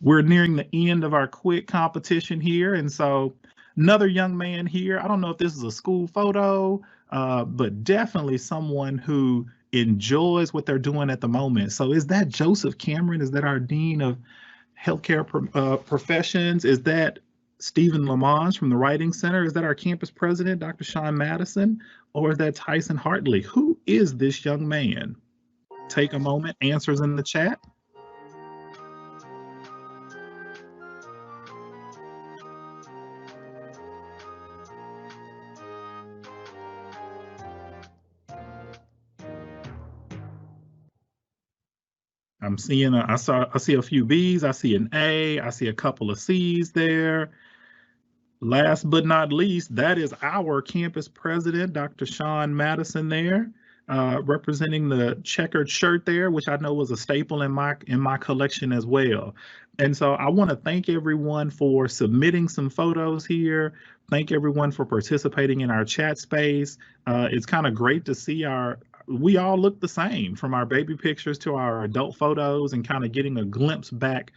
We're nearing the end of our quick competition here. And so another young man here. I don't know if this is a school photo, but definitely someone who enjoys what they're doing at the moment. So is that Joseph Cameron? Is that our Dean of Healthcare Professions? Is that Stephen Lamont from the Writing Center? Is that our campus president, Dr. Sean Madison? Or is that Tyson Hartley? Who is this young man? Take a moment, answers in the chat. I'm seeing, I see a few B's, I see an A, I see a couple of C's there. Last but not least, that is our campus president, Dr. Sean Madison there, representing the checkered shirt there, which I know was a staple in my collection as well. And so I want to thank everyone for submitting some photos here. Thank everyone for participating in our chat space. It's kind of great to see we all look the same, from our baby pictures to our adult photos, and kind of getting a glimpse back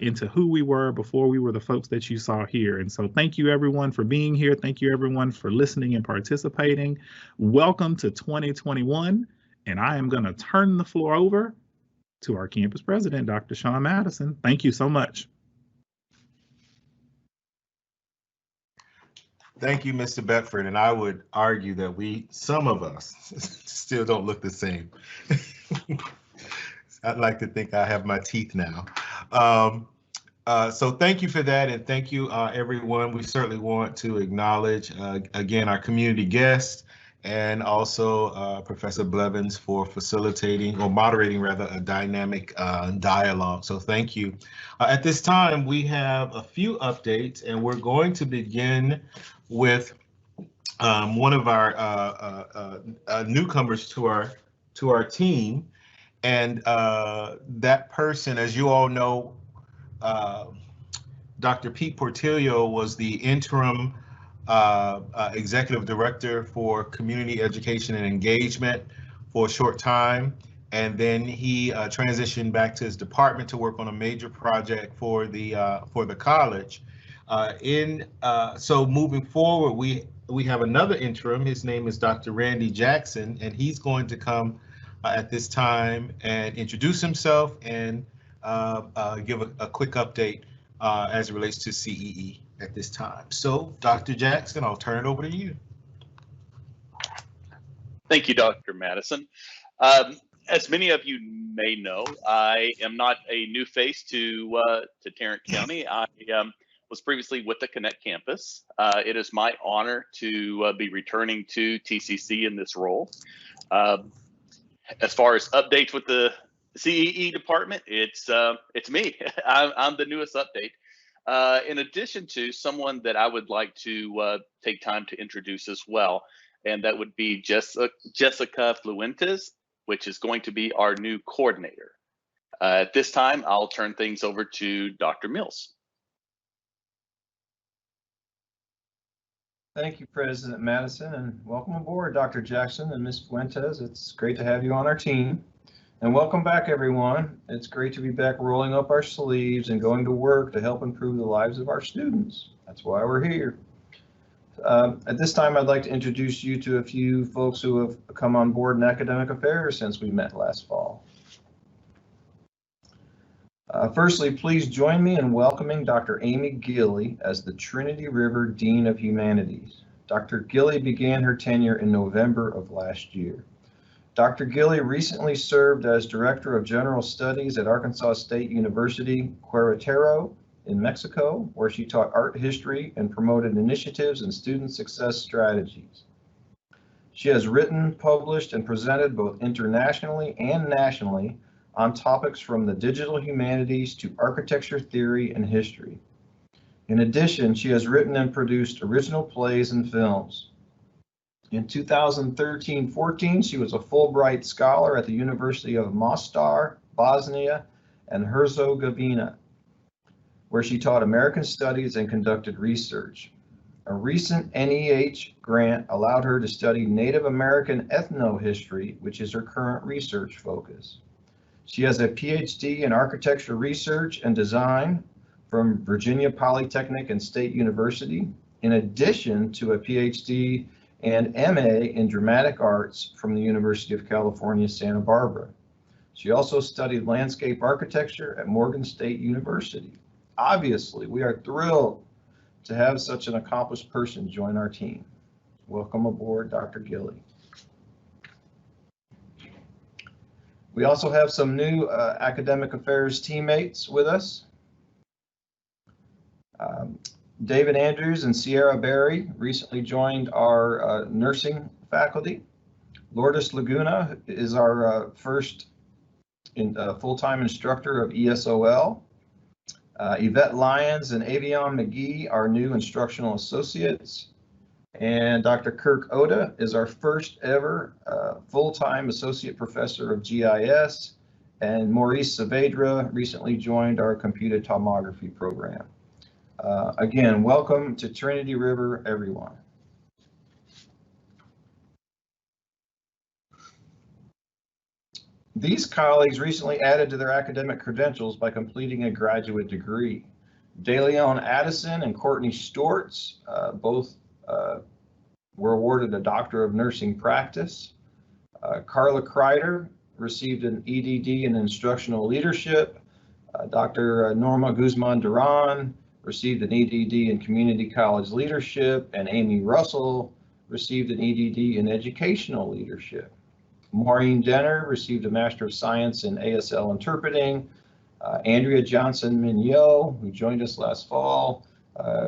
into who we were before we were the folks that you saw here. And so thank you everyone for being here. Thank you everyone for listening and participating. Welcome to 2021. And I am going to turn the floor over to our campus president, Dr. Sean Madison. Thank you so much. Thank you, Mr. Bedford. And I would argue that some of us still don't look the same. I'd like to think I have my teeth now. So thank you for that. And thank you, everyone. We certainly want to acknowledge, again, our community guests, and also Professor Blevins for facilitating, or moderating rather, a dynamic dialogue. So thank you. At this time, we have a few updates, and we're going to begin with one of our newcomers to our team. And that person, as you all know, Dr. Pete Portillo was the interim executive director for community education and engagement for a short time. And then he transitioned back to his department to work on a major project for the college. So moving forward, we have another interim. His name is Dr. Randy Jackson, and he's going to come at this time and introduce himself and give a quick update as it relates to CEE at this time. So, Dr. Jackson, I'll turn it over to you. Thank you, Dr. Madison. As many of you may know, I am not a new face to Tarrant County. I was previously with the Connect campus. It is my honor to be returning to TCC in this role. As far as updates with the CEE department, it's me. I'm the newest update. In addition to someone that I would like to take time to introduce as well, and that would be Jessica Fluentes, which is going to be our new coordinator. At this time, I'll turn things over to Dr. Mills. Thank you, President Madison, and welcome aboard, Dr. Jackson and Ms. Fuentes. It's great to have you on our team. And welcome back, everyone. It's great to be back rolling up our sleeves and going to work to help improve the lives of our students. That's why we're here. At this time, I'd like to introduce you to a few folks who have come on board in academic affairs since we met last fall. Firstly, please join me in welcoming Dr. Amy Gilley as the Trinity River Dean of Humanities. Dr. Gilley began her tenure in November of last year. Dr. Gilley recently served as Director of General Studies at Arkansas State University, Querétaro in Mexico, where she taught art history and promoted initiatives and student success strategies. She has written, published, and presented both internationally and nationally on topics from the digital humanities to architecture theory and history. In addition, she has written and produced original plays and films. In 2013-14, she was a Fulbright Scholar at the University of Mostar, Bosnia and Herzegovina, where she taught American Studies and conducted research. A recent NEH grant allowed her to study Native American ethnohistory, which is her current research focus. She has a PhD in architecture research and design from Virginia Polytechnic and State University, in addition to a PhD and MA in dramatic arts from the University of California, Santa Barbara. She also studied landscape architecture at Morgan State University. Obviously, we are thrilled to have such an accomplished person join our team. Welcome aboard, Dr. Gilley. We also have some new academic affairs teammates with us. David Andrews and Sierra Berry recently joined our nursing faculty. Lourdes Laguna is our first full-time instructor of ESOL. Yvette Lyons and Avion McGee are new instructional associates. And Dr. Kirk Oda is our first ever full-time associate professor of GIS. And Maurice Saavedra recently joined our computed tomography program. Again, welcome to Trinity River, everyone. These colleagues recently added to their academic credentials by completing a graduate degree. DeLeon Addison and Courtney Stortz both were awarded a Doctor of Nursing Practice. Carla Kreider received an EDD in Instructional Leadership. Dr. Norma Guzman Duran received an EDD in Community College Leadership, and Amy Russell received an EDD in Educational Leadership. Maureen Denner received a Master of Science in ASL Interpreting. Andrea Johnson Mignot, who joined us last fall,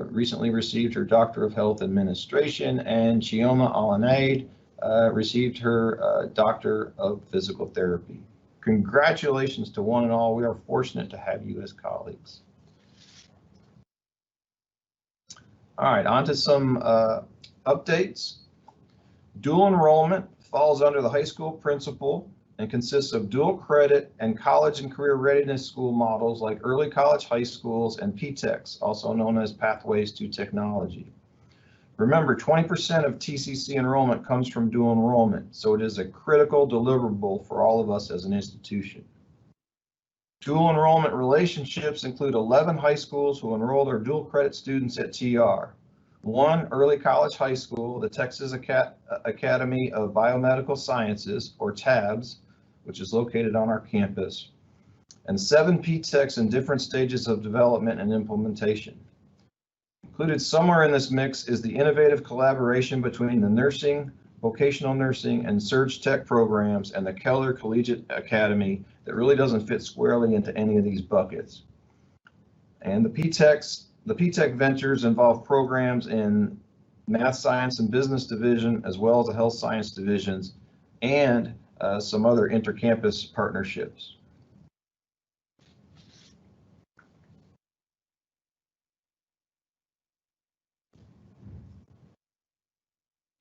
recently received her Doctor of Health Administration, and Chioma Alanade received her Doctor of Physical Therapy. Congratulations to one and all. We are fortunate to have you as colleagues. All right, on to some updates. Dual enrollment falls under the high school principal and consists of dual credit and college and career readiness school models like early college high schools and PTECs, also known as Pathways to Technology. Remember, 20% of TCC enrollment comes from dual enrollment, so it is a critical deliverable for all of us as an institution. Dual enrollment relationships include 11 high schools who enroll their dual credit students at TR. 1 early college high school, the Texas Academy of Biomedical Sciences, or TABS, which is located on our campus. and 7 P-TECHs in different stages of development and implementation. Included somewhere in this mix is the innovative collaboration between the nursing, vocational nursing, and Surge Tech programs and the Keller Collegiate Academy that really doesn't fit squarely into any of these buckets. And the P-TECH ventures involve programs in math, science, and business division, as well as the health science divisions, and some other inter-campus partnerships.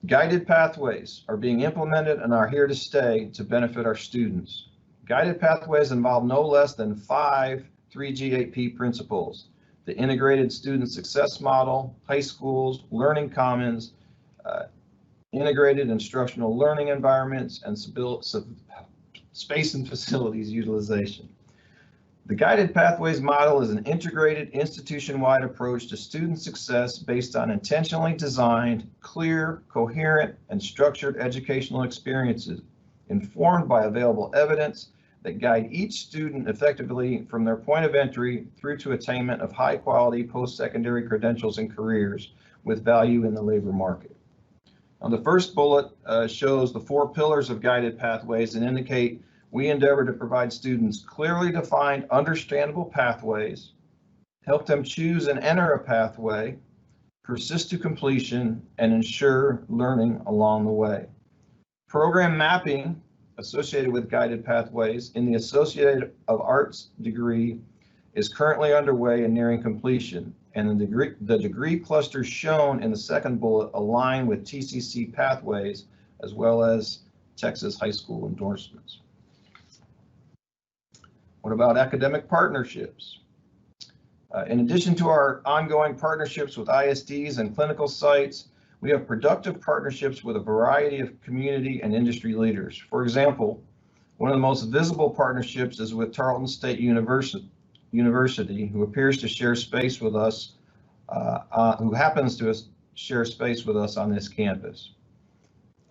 Guided pathways are being implemented and are here to stay to benefit our students. Guided pathways involve no less than 5 3G8P principles: the integrated student success model, high schools, learning commons, integrated instructional learning environments, and space and facilities utilization. The Guided Pathways model is an integrated institution-wide approach to student success based on intentionally designed, clear, coherent, and structured educational experiences informed by available evidence that guide each student effectively from their point of entry through to attainment of high-quality post-secondary credentials and careers with value in the labor market. Now, the first bullet shows the 4 pillars of Guided Pathways and indicate we endeavor to provide students clearly defined, understandable pathways, help them choose and enter a pathway, persist to completion, and ensure learning along the way. Program mapping associated with Guided Pathways in the Associate of Arts degree is currently underway and nearing completion, and the degree clusters shown in the second bullet align with TCC pathways as well as Texas high school endorsements. What about academic partnerships? In addition to our ongoing partnerships with ISDs and clinical sites, we have productive partnerships with a variety of community and industry leaders. For example, one of the most visible partnerships is with Tarleton State University, who appears to share space with us, happens to share space with us on this campus.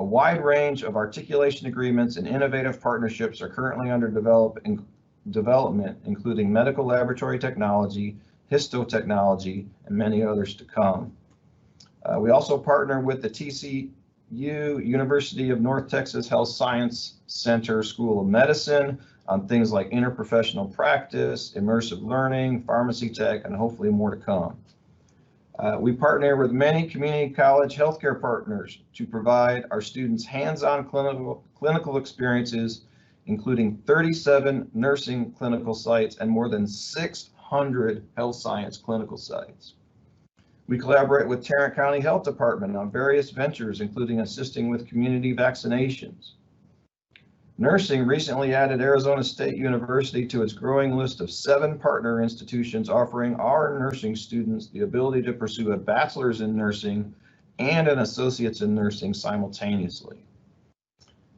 A wide range of articulation agreements and innovative partnerships are currently under development, including medical laboratory technology, histotechnology, and many others to come. We also partner with the TCU University of North Texas Health Science Center School of Medicine on things like interprofessional practice, immersive learning, pharmacy tech, and hopefully more to come. We partner with many community college healthcare partners to provide our students hands-on clinical experiences, including 37 nursing clinical sites and more than 600 health science clinical sites. We collaborate with Tarrant County Health Department on various ventures, including assisting with community vaccinations. Nursing recently added Arizona State University to its growing list of 7 partner institutions offering our nursing students the ability to pursue a bachelor's in nursing and an associate's in nursing simultaneously.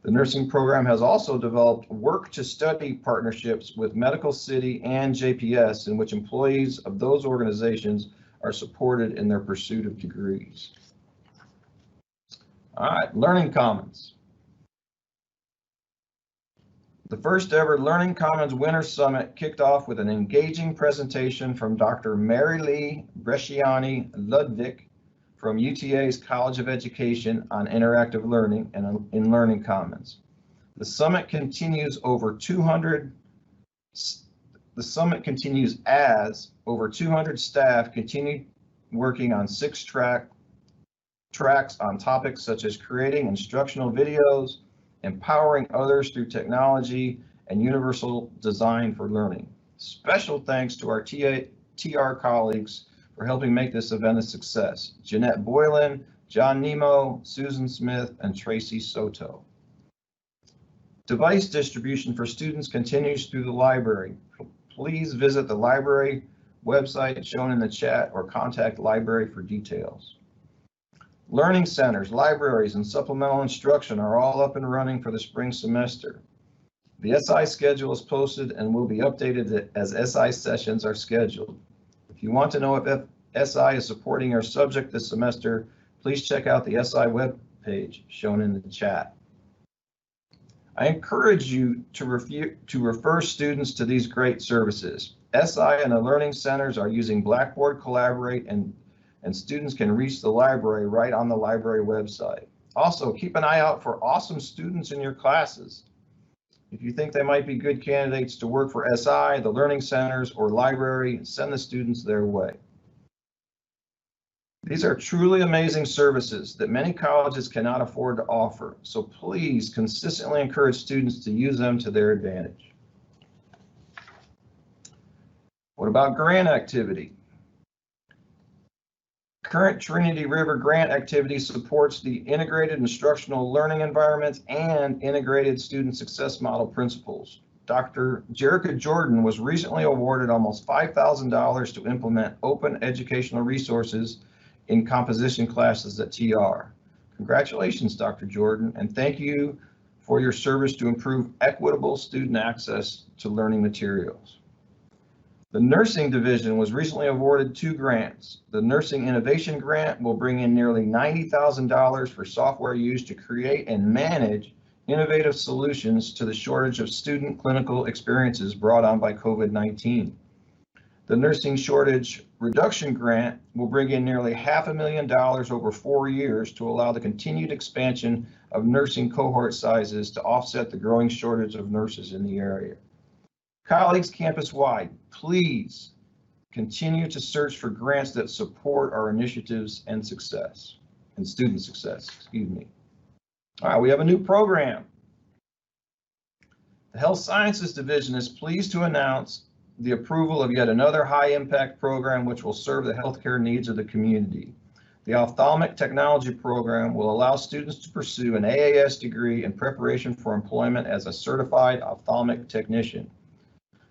The nursing program has also developed work-to-study partnerships with Medical City and JPS, in which employees of those organizations are supported in their pursuit of degrees. All right, Learning Commons. The first ever Learning Commons Winter Summit kicked off with an engaging presentation from Dr. Mary Lee Bresciani Ludwig from UTA's College of Education on interactive learning and in Learning Commons. The summit continues as over 200 staff continue working on 6 tracks on topics such as creating instructional videos, empowering others through technology, and universal design for learning. Special thanks to our TR colleagues for helping make this event a success: Jeanette Boylan, John Nemo, Susan Smith, and Tracy Soto. Device distribution for students continues through the library. Please visit the library website shown in the chat or contact library for details. Learning centers, libraries, and supplemental instruction are all up and running for the spring semester. The SI schedule is posted and will be updated as SI sessions are scheduled. If you want to know if SI is supporting your subject this semester, please check out the SI web page shown in the chat. I encourage you to refer students to these great services. SI and the Learning Centers are using Blackboard Collaborate, and students can reach the library right on the library website. Also, keep an eye out for awesome students in your classes. If you think they might be good candidates to work for SI, the Learning Centers, or library, send the students their way. These are truly amazing services that many colleges cannot afford to offer, so please consistently encourage students to use them to their advantage. What about grant activity? Current Trinity River grant activity supports the integrated instructional learning environments and integrated student success model principles. Dr. Jerica Jordan was recently awarded almost $5,000 to implement open educational resources in composition classes at TR. Congratulations, Dr. Jordan, and thank you for your service to improve equitable student access to learning materials. The nursing division was recently awarded 2 grants. The Nursing Innovation Grant will bring in nearly $90,000 for software used to create and manage innovative solutions to the shortage of student clinical experiences brought on by COVID-19. The Nursing Shortage Reduction Grant will bring in nearly $500,000 over 4 years to allow the continued expansion of nursing cohort sizes to offset the growing shortage of nurses in the area. Colleagues campus-wide, please continue to search for grants that support our initiatives and success, and student success, excuse me. All right, we have a new program. The Health Sciences Division is pleased to announce the approval of yet another high-impact program which will serve the healthcare needs of the community. The Ophthalmic Technology Program will allow students to pursue an AAS degree in preparation for employment as a certified ophthalmic technician.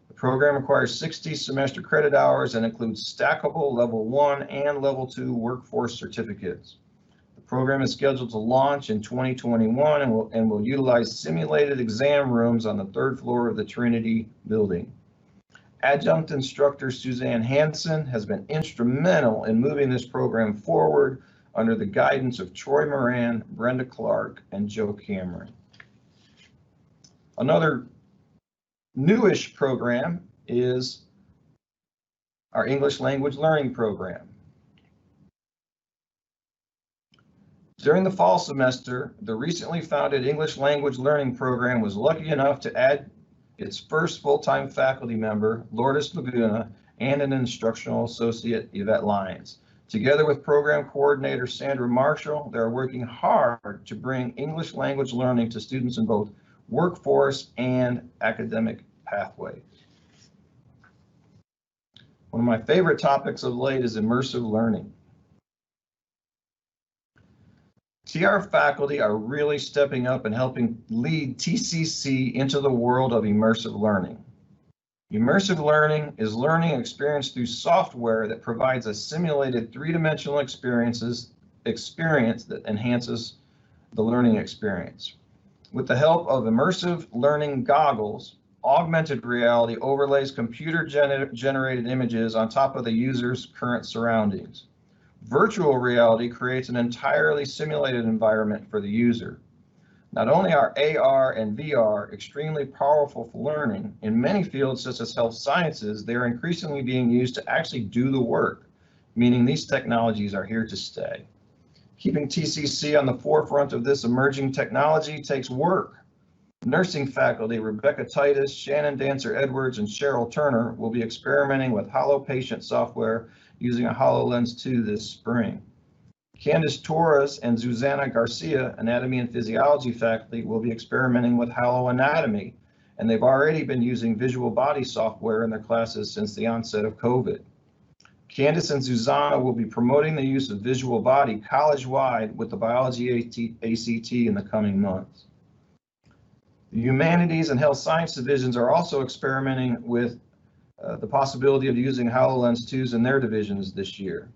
The program requires 60 semester credit hours and includes stackable level 1 and level 2 workforce certificates. The program is scheduled to launch in 2021 and will utilize simulated exam rooms on the 3rd floor of the Trinity building. Adjunct instructor Suzanne Hansen has been instrumental in moving this program forward under the guidance of Troy Moran, Brenda Clark, and Joe Cameron. Another newish program is our English language learning program. During the fall semester, the recently founded English language learning program was lucky enough to add its first full-time faculty member, Lourdes Laguna, and an instructional associate, Yvette Lyons. Together with program coordinator Sandra Marshall, they're working hard to bring English language learning to students in both workforce and academic pathways. One of my favorite topics of late is immersive learning. TR faculty are really stepping up and helping lead TCC into the world of immersive learning. Immersive learning is learning experienced through software that provides a simulated 3-dimensional experience that enhances the learning experience. With the help of immersive learning goggles, augmented reality overlays computer-generated images on top of the user's current surroundings. Virtual reality creates an entirely simulated environment for the user. Not only are AR and VR extremely powerful for learning, in many fields such as health sciences, they are increasingly being used to actually do the work, meaning these technologies are here to stay. Keeping TCC on the forefront of this emerging technology takes work. Nursing faculty Rebecca Titus, Shannon Dancer-Edwards, and Cheryl Turner will be experimenting with HoloPatient software using a HoloLens 2 this spring. Candice Torres and Zuzana Garcia, Anatomy and Physiology faculty, will be experimenting with HoloAnatomy, and they've already been using Visual Body software in their classes since the onset of COVID. Candice and Zuzana will be promoting the use of Visual Body college-wide with the Biology ACT in the coming months. The Humanities and Health Science divisions are also experimenting with the possibility of using HoloLens 2s in their divisions this year.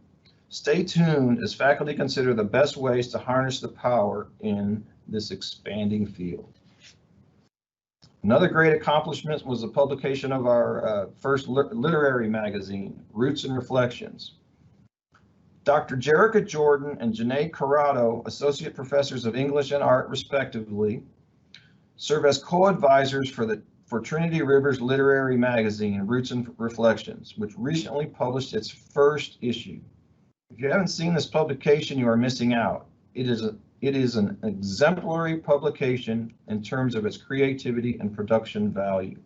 Stay tuned as faculty consider the best ways to harness the power in this expanding field. Another great accomplishment was the publication of our first literary magazine, Roots and Reflections. Dr. Jerica Jordan and Janae Corrado, Associate Professors of English and Art, respectively, serve as co-advisors for Trinity River's literary magazine, Roots and Reflections, which recently published its first issue. If you haven't seen this publication, you are missing out. It is an exemplary publication in terms of its creativity and production value.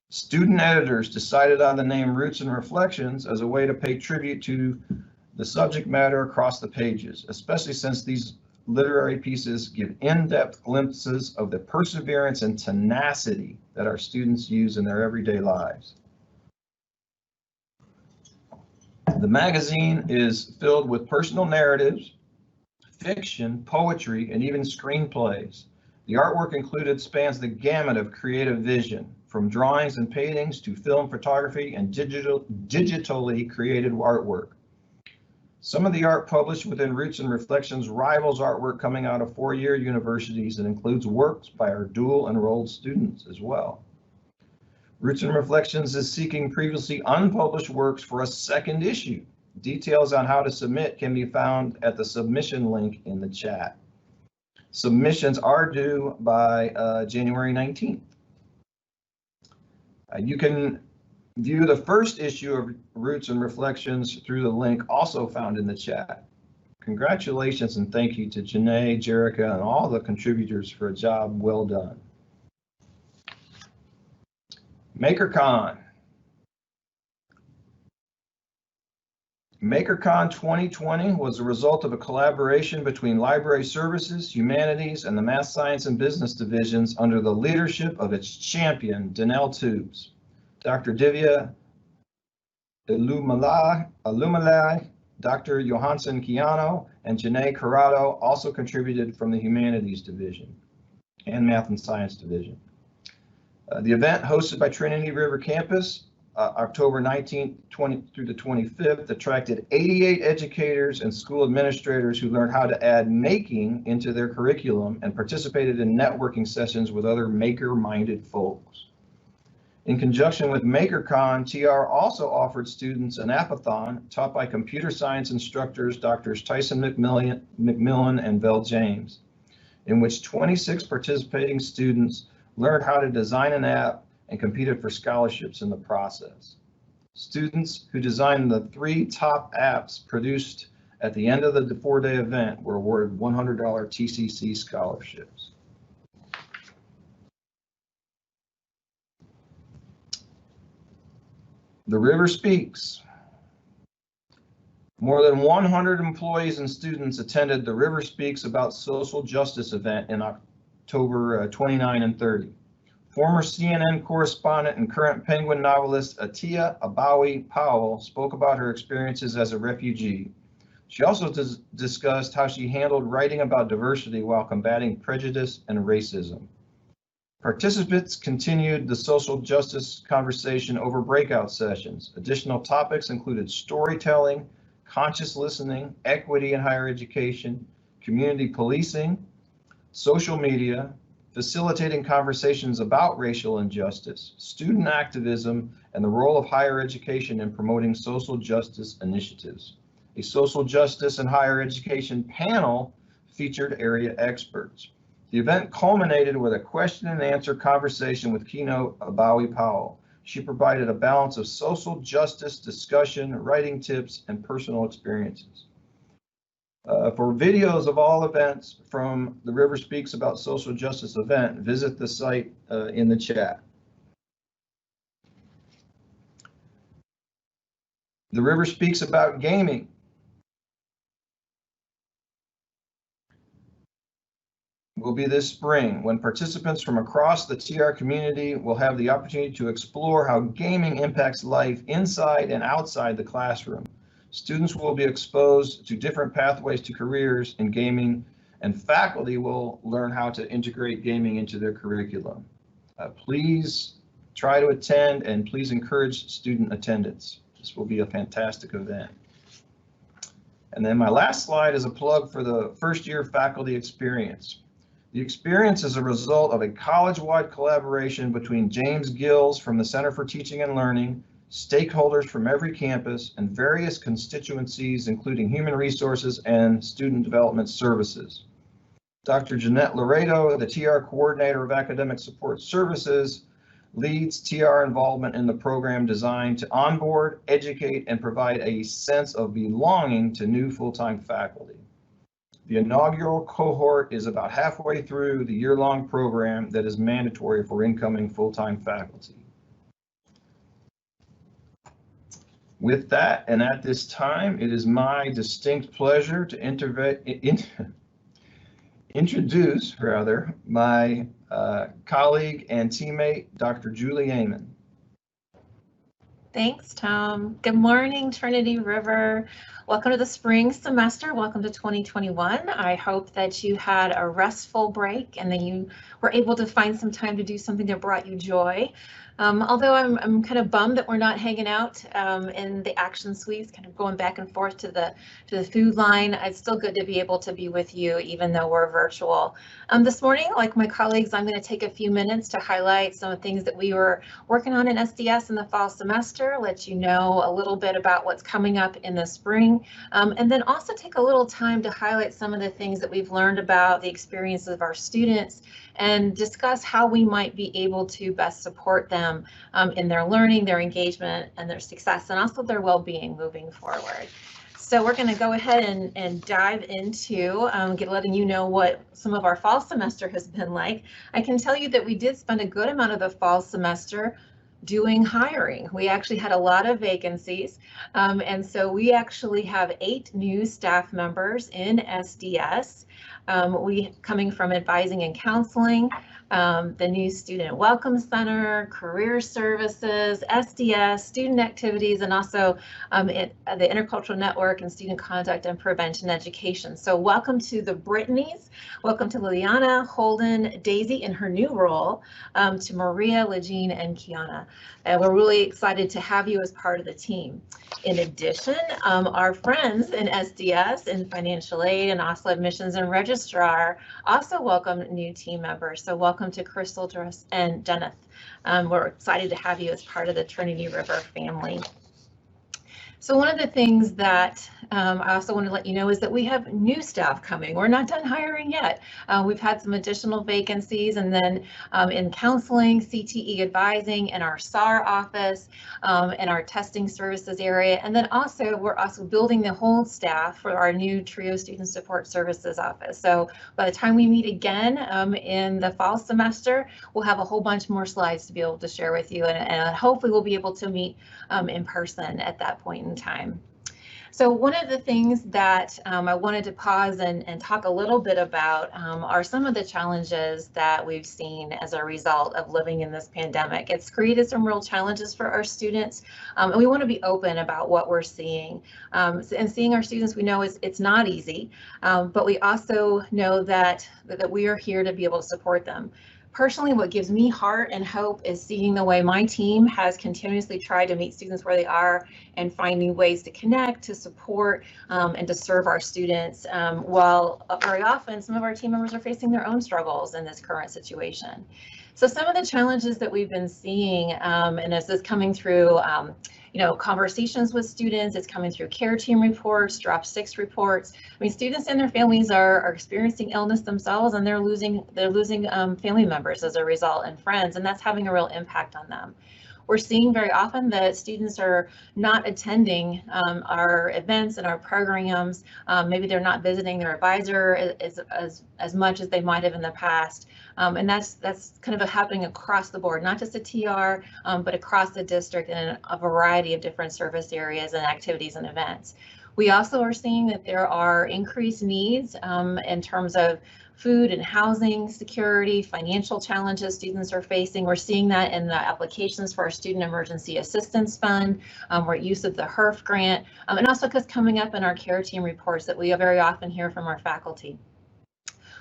Student editors decided on the name Roots and Reflections as a way to pay tribute to the subject matter across the pages, especially since these literary pieces give in-depth glimpses of the perseverance and tenacity that our students use in their everyday lives. The magazine is filled with personal narratives, fiction, poetry, and even screenplays. The artwork included spans the gamut of creative vision, from drawings and paintings to film photography and digitally created artwork. Some of the art published within Roots and Reflections rivals artwork coming out of four-year universities and includes works by our dual enrolled students as well. Roots and Reflections is seeking previously unpublished works for a second issue. Details on how to submit can be found at the submission link in the chat. Submissions are due by January 19th. You can view the first issue of Roots and Reflections through the link also found in the chat. Congratulations and thank you to Janae, Jerica, and all the contributors for a job well done. MakerCon. MakerCon 2020 was a result of a collaboration between Library Services, Humanities, and the Math, Science, and Business divisions under the leadership of its champion, Danelle Tubes. Dr. Divya Illumalai, Dr. Johansson Kiano, and Janae Corrado also contributed from the Humanities division and Math and Science division. The event, hosted by Trinity River Campus, October 19th through the 25th, attracted 88 educators and school administrators who learned how to add making into their curriculum and participated in networking sessions with other maker-minded folks. In conjunction with MakerCon, TR also offered students an appathon taught by computer science instructors Drs. Tyson McMillan and Vel James, in which 26 participating students learned how to design an app and competed for scholarships in the process. Students who designed the 3 top apps produced at the end of the 4-day event were awarded $100 TCC scholarships. The River Speaks. More than 100 employees and students attended the River Speaks About Social Justice event in October 29 and 30. Former CNN correspondent and current Penguin novelist Atia Abawi Powell spoke about her experiences as a refugee. She also discussed how she handled writing about diversity while combating prejudice and racism. Participants continued the social justice conversation over breakout sessions. Additional topics included storytelling, conscious listening, equity in higher education, community policing, social media, facilitating conversations about racial injustice, student activism, and the role of higher education in promoting social justice initiatives. A social justice and higher education panel featured area experts. The event culminated with a question and answer conversation with keynote Abawi Powell. She provided a balance of social justice discussion, writing tips, and personal experiences. For videos of all events from the River Speaks About Social Justice event, visit the site in the chat. The River Speaks About Gaming. Will be this spring, when participants from across the TR community will have the opportunity to explore how gaming impacts life inside and outside the classroom. Students will be exposed to different pathways to careers in gaming, and faculty will learn how to integrate gaming into their curriculum. Please try to attend, and please encourage student attendance. This will be a fantastic event. And then my last slide is a plug for the first year faculty experience. The experience is a result of a college-wide collaboration between James Gills from the Center for Teaching and Learning, stakeholders from every campus, and various constituencies, including human resources and student development services. Dr. Jeanette Laredo, the TR Coordinator of Academic Support Services, leads TR involvement in the program designed to onboard, educate, and provide a sense of belonging to new full-time faculty. The inaugural cohort is about halfway through the year-long program that is mandatory for incoming full-time faculty. With that, and at this time, it is my distinct pleasure to introduce my colleague and teammate, Dr. Julie Amon. Thanks, Tom. Good morning, Trinity River. Welcome to the spring semester. Welcome to 2021. I hope that you had a restful break and that you were able to find some time to do something that brought you joy. Although I'm kind of bummed that we're not hanging out in the action suites, kind of going back and forth to the food line. It's still good to be able to be with you, even though we're virtual. This morning, like my colleagues, I'm going to take a few minutes to highlight some of the things that we were working on in SDS in the fall semester, let you know a little bit about what's coming up in the spring, and then also take a little time to highlight some of the things that we've learned about the experiences of our students and discuss how we might be able to best support them in their learning, their engagement, and their success, and also their well-being moving forward. So we're going to go ahead and dive into letting you know what some of our fall semester has been like. I can tell you that we did spend a good amount of the fall semester doing hiring. We actually had a lot of vacancies, and so we actually have 8 new staff members in SDS. We coming from advising and counseling, the new Student Welcome Center, Career Services, SDS, Student Activities, and also the Intercultural Network and Student Conduct and Prevention Education. So welcome to the Brittany's, welcome to Liliana, Holden, Daisy in her new role, to Maria, Legine, and Kiana. And we're really excited to have you as part of the team. In addition, our friends in SDS in financial aid and also admissions and registrar also welcome new team members. So welcome to Crystal, Dress, and Jeneth. We're excited to have you as part of the Trinity River family. So one of the things that I also want to let you know is that we have new staff coming. We're not done hiring yet. We've had some additional vacancies, and then in counseling, CTE advising, in our SAR office, in our testing services area, and then also we're also building the whole staff for our new TRIO Student Support Services office. So by the time we meet again in the fall semester, we'll have a whole bunch more slides to be able to share with you, and hopefully we'll be able to meet in person at that point in time. So one of the things that I wanted to pause and talk a little bit about are some of the challenges that we've seen as a result of living in this pandemic. It's created some real challenges for our students, and we want to be open about what we're seeing. And seeing our students, we know it's not easy, but we also know that we are here to be able to support them. Personally, what gives me heart and hope is seeing the way my team has continuously tried to meet students where they are and find new ways to connect, to support, and to serve our students, while very often some of our team members are facing their own struggles in this current situation. So some of the challenges that we've been seeing, and as this coming through conversations with students, it's coming through care team reports, Drop 6 reports. I mean, students and their families are experiencing illness themselves, and they're losing family members as a result and friends, and that's having a real impact on them. We're seeing very often that students are not attending our events and our programs. Maybe they're not visiting their advisor as much as they might have in the past. And that's kind of happening across the board, not just at TR, but across the district in a variety of different service areas and activities and events. We also are seeing that there are increased needs in terms of food and housing security, financial challenges students are facing. We're seeing that in the applications for our Student Emergency Assistance Fund, where use of the HERF grant, and also because coming up in our care team reports that we very often hear from our faculty.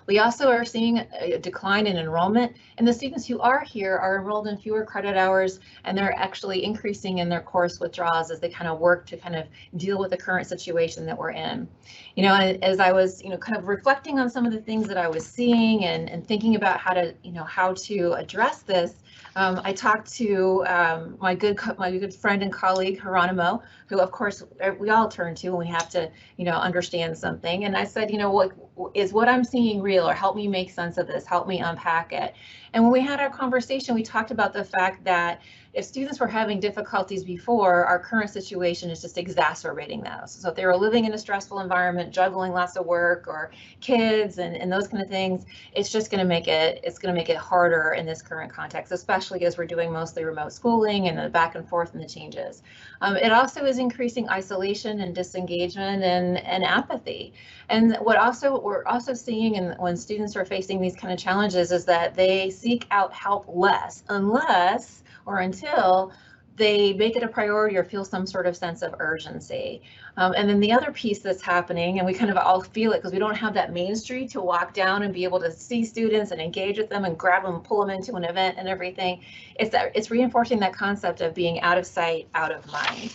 We also are seeing a decline in enrollment, and the students who are here are enrolled in fewer credit hours, and they're actually increasing in their course withdrawals as they kind of work to kind of deal with the current situation that we're in. You know, as I was, kind of reflecting on some of the things that I was seeing and thinking about how to address this, I talked to my good friend and colleague Geronimo, who of course we all turn to when we have to understand something. And I said, is what I'm seeing real, or help me make sense of this, help me unpack it. And when we had our conversation, we talked about the fact that if students were having difficulties before, our current situation is just exacerbating those. So if they were living in a stressful environment, juggling lots of work or kids and those kind of things, it's just going to make it harder in this current context, especially as we're doing mostly remote schooling and the back and forth and the changes. It also is increasing isolation and disengagement and apathy. And we're also seeing, and when students are facing these kind of challenges, is that they seek out help less, unless or until they make it a priority or feel some sort of sense of urgency. And then the other piece that's happening, and we kind of all feel it because we don't have that main street to walk down and be able to see students and engage with them and grab them and pull them into an event and everything, is that it's reinforcing that concept of being out of sight, out of mind.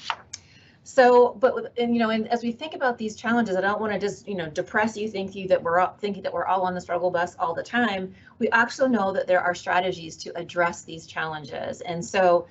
So, and as we think about these challenges, I don't want to just, depress you, thinking that we're all on the struggle bus all the time. We actually know that there are strategies to address these challenges. And so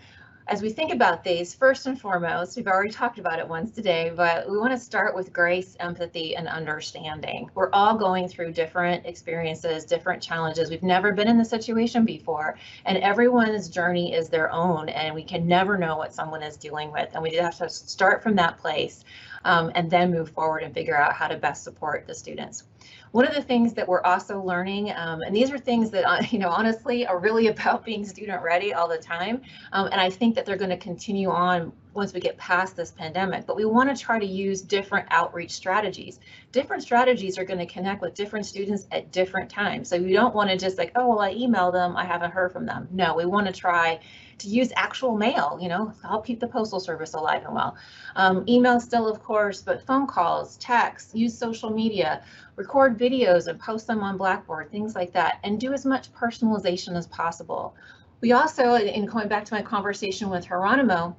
as we think about these, first and foremost, we've already talked about it once today, but we want to start with grace, empathy, and understanding. We're all going through different experiences, different challenges. We've never been in this situation before, and everyone's journey is their own, and we can never know what someone is dealing with. And we have to start from that place and then move forward and figure out how to best support the students. One of the things that we're also learning, and these are things that, honestly are really about being student ready all the time. And I think that they're going to continue on once we get past this pandemic, but we want to try to use different outreach strategies. Different strategies are going to connect with different students at different times. So we don't want to just like, oh, well, I emailed them, I haven't heard from them. No, we want to try to use actual mail, help keep the postal service alive and well. Email still, of course, but phone calls, texts, use social media, record videos and post them on Blackboard, things like that, and do as much personalization as possible. We also, in going back to my conversation with Geronimo,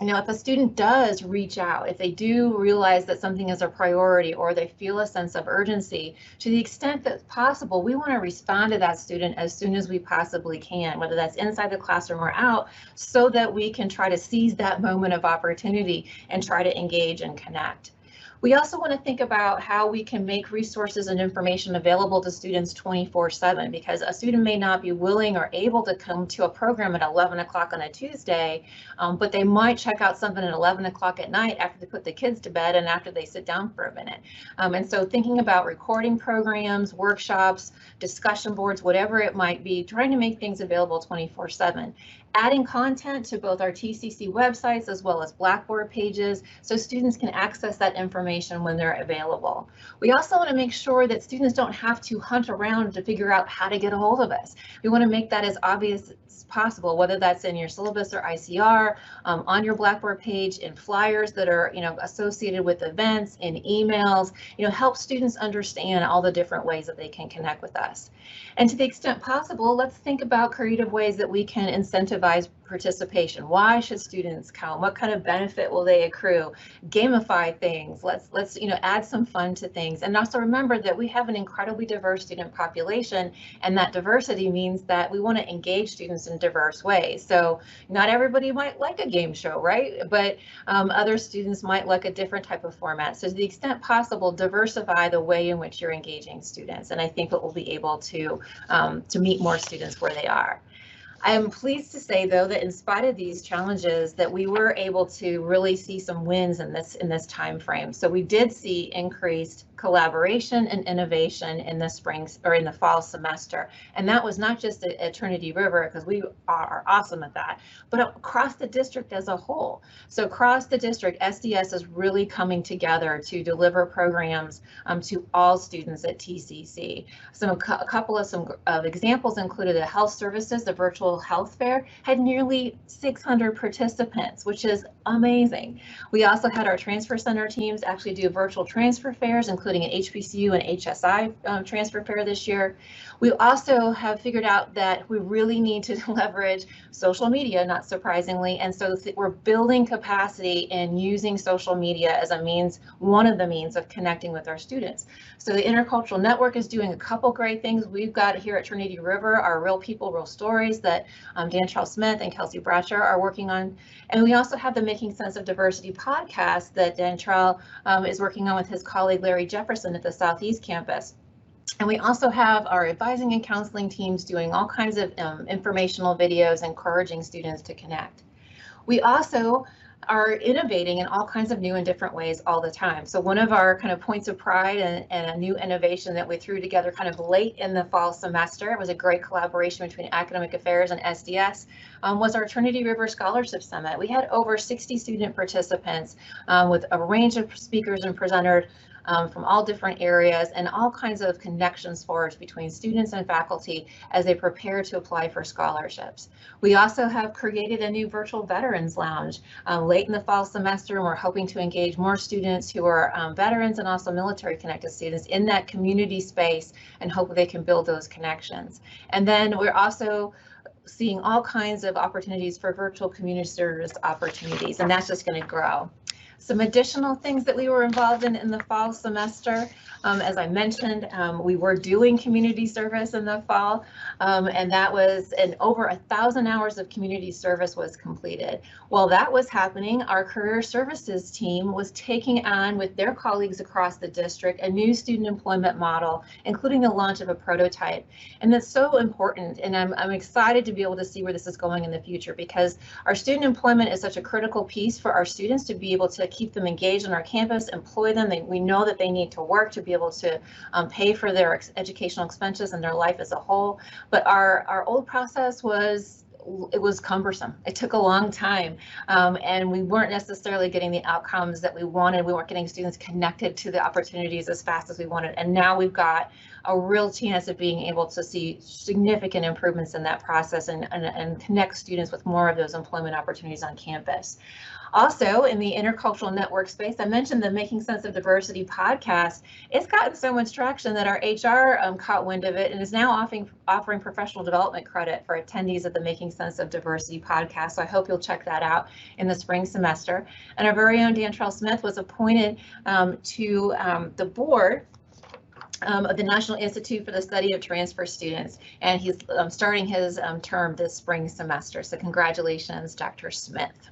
if a student does reach out, if they do realize that something is a priority or they feel a sense of urgency, to the extent that's possible, we want to respond to that student as soon as we possibly can, whether that's inside the classroom or out, so that we can try to seize that moment of opportunity and try to engage and connect. We also want to think about how we can make resources and information available to students 24/7, because a student may not be willing or able to come to a program at 11 o'clock on a Tuesday, but they might check out something at 11 o'clock at night after they put the kids to bed and after they sit down for a minute. And so thinking about recording programs, workshops, discussion boards, whatever it might be, trying to make things available 24/7. Adding content to both our TCC websites as well as Blackboard pages so students can access that information when they're available. We also want to make sure that students don't have to hunt around to figure out how to get a hold of us. We want to make that as obvious as possible, whether that's in your syllabus or ICR, on your Blackboard page, in flyers that are associated with events, in emails, help students understand all the different ways that they can connect with us. And to the extent possible, let's think about creative ways that we can incentivize participation. Why should students come? What kind of benefit will they accrue? Gamify things. Let's add some fun to things. And also remember that we have an incredibly diverse student population, and that diversity means that we want to engage students in diverse ways. So not everybody might like a game show, right? But other students might like a different type of format. So to the extent possible, diversify the way in which you're engaging students. And I think that we'll be able to meet more students where they are. I am pleased to say, though, that in spite of these challenges, that we were able to really see some wins in this time frame. So we did see increased collaboration and innovation in the spring or in the fall semester. And that was not just at Trinity River, because we are awesome at that, but across the district as a whole. So across the district, SDS is really coming together to deliver programs to all students at TCC. A couple of examples included the health services. The virtual health fair had nearly 600 participants, which is amazing. We also had our transfer center teams actually do virtual transfer fairs, including an HBCU and HSI transfer fair this year. We also have figured out that we really need to leverage social media, not surprisingly, and so we're building capacity in using social media as one of the means of connecting with our students. So the Intercultural Network is doing a couple great things. We've got here at Trinity River our Real People, Real Stories that Dan Charles Smith and Kelsey Bratcher are working on. And we also have the Making Sense of Diversity podcast that Dan Charles is working on with his colleague Larry Jefferson at the Southeast campus. And we also have our advising and counseling teams doing all kinds of informational videos, encouraging students to connect. We also are innovating in all kinds of new and different ways all the time. So one of our kind of points of pride and a new innovation that we threw together kind of late in the fall semester, it was a great collaboration between Academic Affairs and SDS, was our Trinity River Scholarship Summit. We had over 60 student participants with a range of speakers and presenters from all different areas and all kinds of connections forged between students and faculty as they prepare to apply for scholarships. We also have created a new virtual Veterans Lounge late in the fall semester, and we're hoping to engage more students who are veterans and also military connected students in that community space and hope they can build those connections. And then we're also seeing all kinds of opportunities for virtual community service opportunities, and that's just going to grow. Some additional things that we were involved in the fall semester, as I mentioned, we were doing community service in the fall, and that was, and over 1,000 hours of community service was completed. While that was happening, our career services team was taking on with their colleagues across the district a new student employment model, including the launch of a prototype. And that's so important, and I'm excited to be able to see where this is going in the future, because our student employment is such a critical piece for our students to be able to keep them engaged on our campus, employ them. We know that they need to work to be able to pay for their educational expenses and their life as a whole. But our old process was cumbersome. It took a long time, and we weren't necessarily getting the outcomes that we wanted. We weren't getting students connected to the opportunities as fast as we wanted. And now we've got a real chance of being able to see significant improvements in that process and connect students with more of those employment opportunities on campus. Also, in the intercultural network space, I mentioned the Making Sense of Diversity podcast. It's gotten so much traction that our HR caught wind of it and is now offering professional development credit for attendees of the Making Sense of Diversity podcast. So I hope you'll check that out in the spring semester. And our very own Dantrell Smith was appointed to the board of the National Institute for the Study of Transfer Students, and he's starting his term this spring semester. So congratulations, Dr. Smith.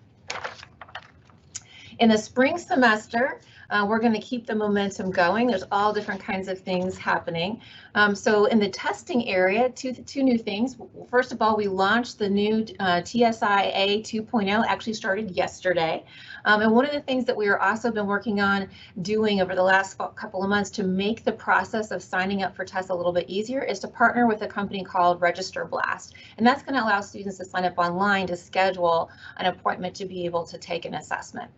In the spring semester, we're going to keep the momentum going. There's all different kinds of things happening. So in the testing area, two new things. First of all, we launched the new TSIA 2.0, actually started yesterday. And one of the things that we are also been working on doing over the last couple of months to make the process of signing up for tests a little bit easier is to partner with a company called Register Blast. And that's going to allow students to sign up online to schedule an appointment to be able to take an assessment.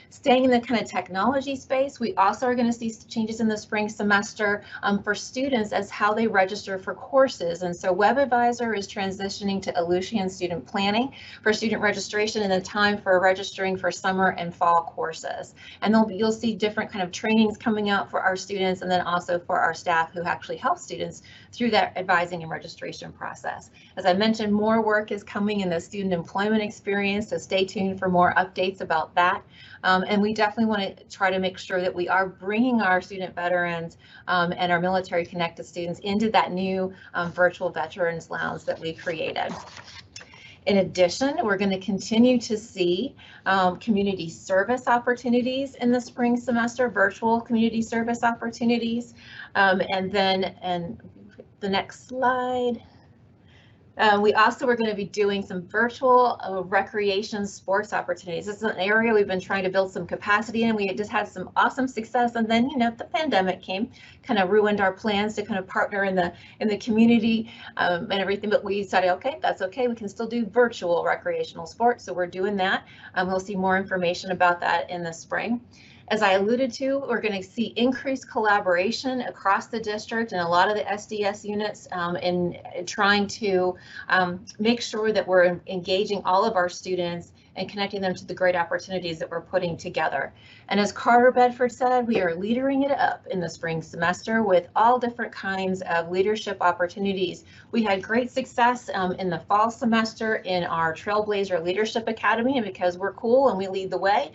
Staying in the kind of technology space, we also are going to see changes in the spring semester for students as how they register for courses. And so WebAdvisor is transitioning to Ellucian Student Planning for student registration and the time for registering for summer and fall courses. And you'll see different kind of trainings coming out for our students and then also for our staff who actually help students through that advising and registration process. As I mentioned, more work is coming in the student employment experience, so stay tuned for more updates about that. And we definitely want to try to make sure that we are bringing our student veterans and our military connected students into that new virtual Veterans Lounge that we created. In addition, we're going to continue to see community service opportunities in the spring semester, virtual community service opportunities. And the next slide. We also are going to be doing some virtual recreation sports opportunities. This is an area we've been trying to build some capacity in. We had just had some awesome success, and then the pandemic came, kind of ruined our plans to kind of partner in the community and everything. But we decided, okay, that's okay. We can still do virtual recreational sports, so we're doing that. We'll see more information about that in the spring. As I alluded to, we're going to see increased collaboration across the district and a lot of the SDS units in trying to make sure that we're engaging all of our students and connecting them to the great opportunities that we're putting together. And as Carter Bedford said, we are leadering it up in the spring semester with all different kinds of leadership opportunities. We had great success in the fall semester in our Trailblazer Leadership Academy, and because we're cool and we lead the way,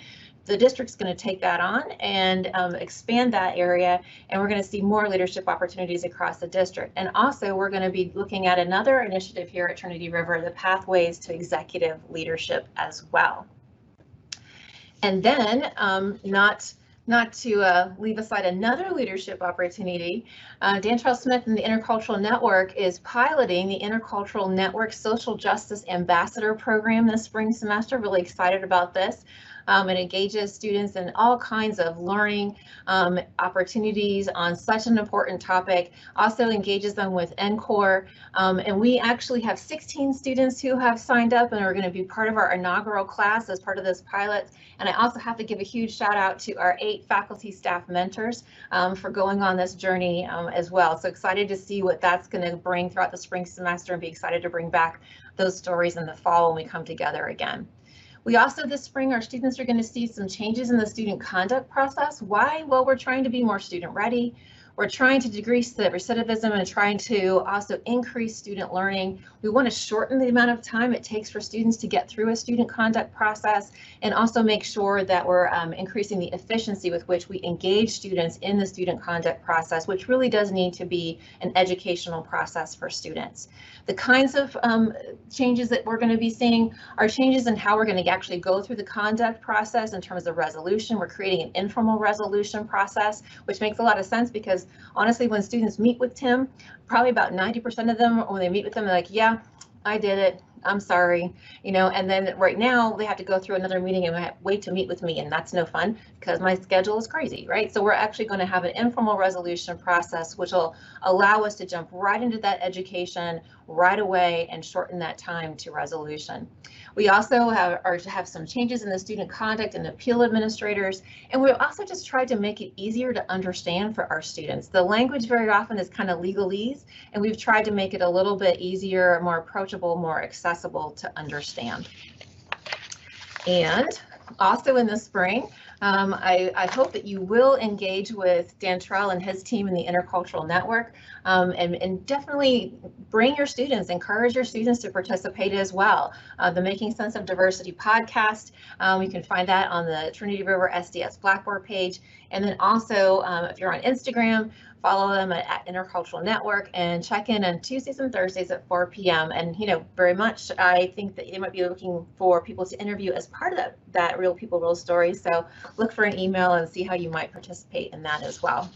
the district's going to take that on and expand that area, and we're going to see more leadership opportunities across the district. And also, we're going to be looking at another initiative here at Trinity River, the Pathways to Executive Leadership as well. And then, not not to leave aside another leadership opportunity, Dantrell Smith and the Intercultural Network is piloting the Intercultural Network Social Justice Ambassador Program this spring semester. Really excited about this. It engages students in all kinds of learning opportunities on such an important topic, also engages them with NCORE, and we actually have 16 students who have signed up and are going to be part of our inaugural class as part of this pilot. And I also have to give a huge shout out to our 8 faculty staff mentors for going on this journey as well. So excited to see what that's going to bring throughout the spring semester, and be excited to bring back those stories in the fall when we come together again. We also this spring, our students are going to see some changes in the student conduct process. Why? Well, we're trying to be more student ready. We're trying to decrease the recidivism and trying to also increase student learning. We want to shorten the amount of time it takes for students to get through a student conduct process, and also make sure that we're increasing the efficiency with which we engage students in the student conduct process, which really does need to be an educational process for students. The kinds of changes that we're going to be seeing are changes in how we're going to actually go through the conduct process in terms of resolution. We're creating an informal resolution process, which makes a lot of sense because honestly, when students meet with Tim, probably about 90% of them, when they meet with them, they're like, yeah, I did it. I'm sorry, you know, and then right now they have to go through another meeting and wait to meet with me, and that's no fun because my schedule is crazy, right? So we're actually going to have an informal resolution process, which will allow us to jump right into that education right away and shorten that time to resolution. We also have some changes in the student conduct and appeal administrators, and we've also just tried to make it easier to understand for our students. The language very often is kind of legalese, and we've tried to make it a little bit easier, more approachable, more accessible to understand. And also in the spring, I hope that you will engage with Dantrell and his team in the Intercultural Network, and definitely bring your students, encourage your students to participate as well. The Making Sense of Diversity podcast, you can find that on the Trinity River SDS Blackboard page. And then also, if you're on Instagram, follow them at Intercultural Network and check in on Tuesdays and Thursdays at 4 p.m. And, you know, very much, I think that they might be looking for people to interview as part of that Real People, Real Stories. So look for an email and see how you might participate in that as well.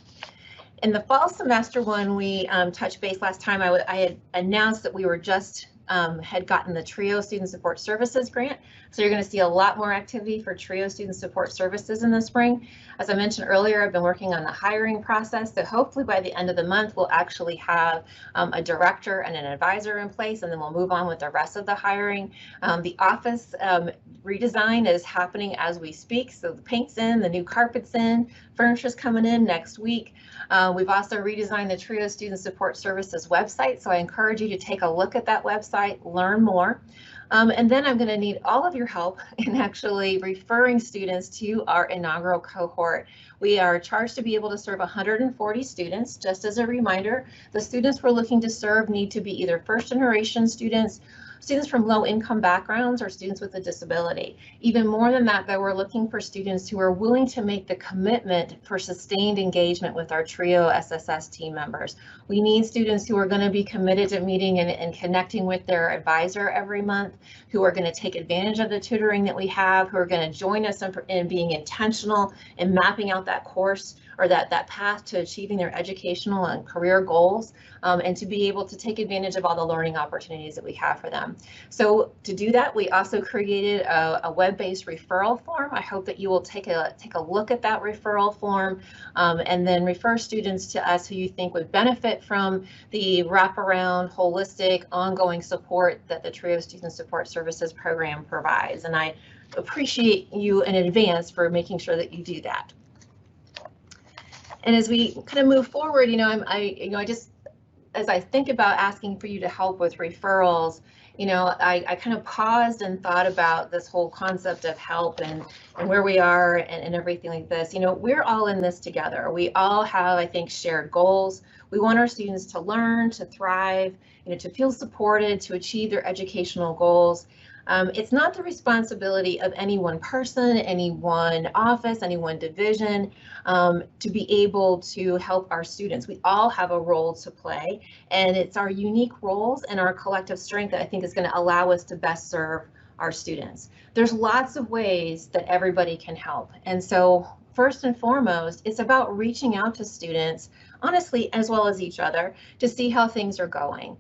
In the fall semester, when we touched base last time, I had announced that we were just had gotten the TRIO Student Support Services grant. So you're going to see a lot more activity for TRIO Student Support Services in the spring. As I mentioned earlier, I've been working on the hiring process. So hopefully by the end of the month, we'll actually have a director and an advisor in place, and then we'll move on with the rest of the hiring. The office redesign is happening as we speak. So the paint's in, the new carpet's in, furniture's coming in next week. We've also redesigned the TRIO Student Support Services website. So I encourage you to take a look at that website, learn more. And then I'm going to need all of your help in actually referring students to our inaugural cohort. We are charged to be able to serve 140 students. Just as a reminder, the students we're looking to serve need to be either first-generation students, students from low-income backgrounds, or students with a disability. Even more than that, though, we're looking for students who are willing to make the commitment for sustained engagement with our TRIO SSS team members. We need students who are going to be committed to meeting and connecting with their advisor every month, who are going to take advantage of the tutoring that we have, who are going to join us in being intentional and mapping out that course or that path to achieving their educational and career goals, and to be able to take advantage of all the learning opportunities that we have for them. So to do that, we also created a web-based referral form. I hope that you will take a look at that referral form, and then refer students to us who you think would benefit from the wraparound, holistic, ongoing support that the TRIO Student Support Services program provides. And I appreciate you in advance for making sure that you do that. And as we kind of move forward, I just, as I think about asking for you to help with referrals, I kind of paused and thought about this whole concept of help and where we are and everything like this. We're all in this together. We all have, I think, shared goals. We want our students to learn, to thrive, to feel supported, to achieve their educational goals. It's not the responsibility of any one person, any one office, any one division to be able to help our students. We all have a role to play, and it's our unique roles and our collective strength that I think is going to allow us to best serve our students. There's lots of ways that everybody can help. And so first and foremost, it's about reaching out to students, honestly, as well as each other, to see how things are going.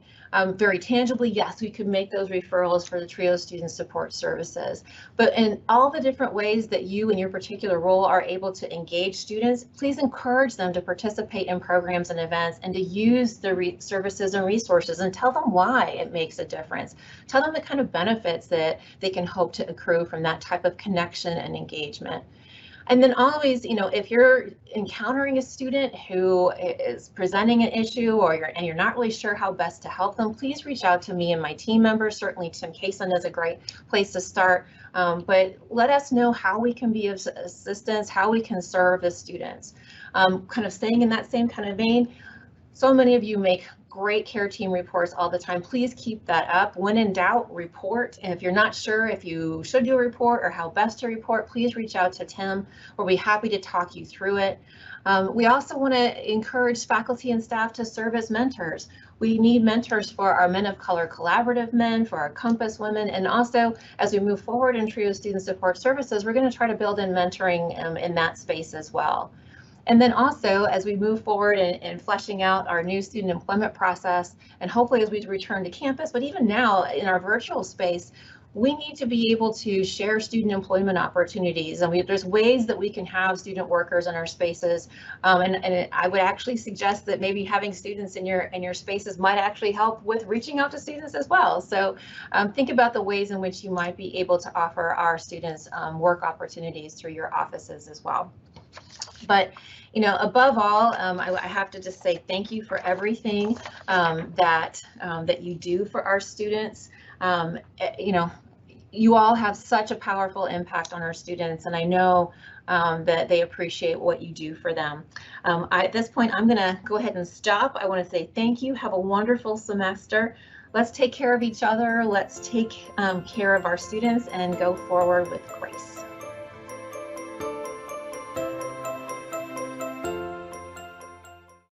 Very tangibly, yes, we could make those referrals for the TRIO Student Support Services, but in all the different ways that you in your particular role are able to engage students, please encourage them to participate in programs and events and to use the services and resources, and tell them why it makes a difference. Tell them the kind of benefits that they can hope to accrue from that type of connection and engagement. And then always, if you're encountering a student who is presenting an issue, or you're not really sure how best to help them, please reach out to me and my team members. Certainly Tim Cason is a great place to start, but let us know how we can be of assistance, how we can serve the students. Kind of staying in that same kind of vein, so many of you make great care team reports all the time. Please keep that up. When in doubt, report. And if you're not sure if you should do a report or how best to report, please reach out to Tim. We'll be happy to talk you through it. We also want to encourage faculty and staff to serve as mentors. We need mentors for our Men of Color Collaborative men, for our Compass women, and also as we move forward in TRIO Student Support Services, we're going to try to build in mentoring in that space as well. And then also, as we move forward in fleshing out our new student employment process, and hopefully as we return to campus, but even now in our virtual space, we need to be able to share student employment opportunities. And there's ways that we can have student workers in our spaces. And I would actually suggest that maybe having students in your spaces might actually help with reaching out to students as well. So think about the ways in which you might be able to offer our students work opportunities through your offices as well. But above all, I have to just say thank you for everything that you do for our students. You all have such a powerful impact on our students, and I know that they appreciate what you do for them. At this point, I'm going to go ahead and stop. I want to say thank you. Have a wonderful semester. Let's take care of each other. Let's take care of our students and go forward with grace.